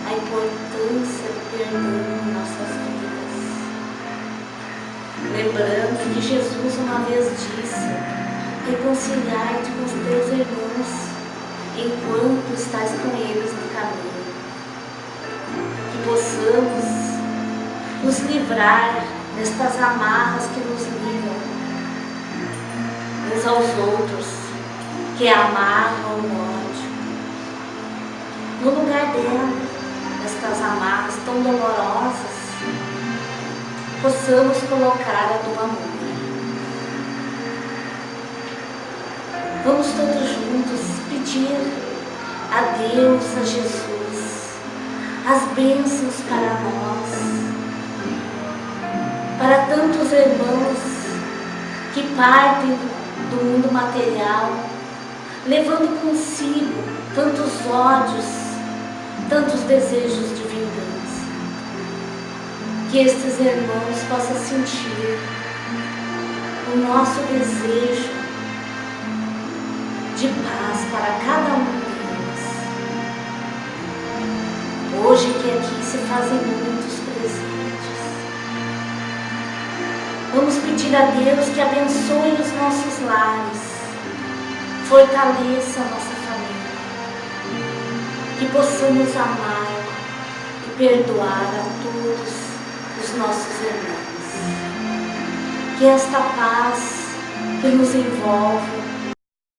A importância do perdão em nossas vidas. Lembrando que Jesus uma vez disse: reconciliar-te com os teus irmãos enquanto estás com eles no caminho. Que possamos nos livrar destas amarras que nos ligam uns aos outros, que amarram o ódio. No lugar destas amarras tão dolorosas, possamos colocar a do amor. Vamos todos juntos pedir a Deus, a Jesus, as bênçãos para nós, para tantos irmãos que partem do mundo material, levando consigo tantos ódios, tantos desejos de vingança. Que estes irmãos possam sentir o nosso desejo de paz para cada um deles. Hoje que aqui se fazem muitos presentes, vamos pedir a Deus que abençoe os nossos lares, fortaleça a nossa família, que possamos amar e perdoar a todos os nossos irmãos. Que esta paz que nos envolve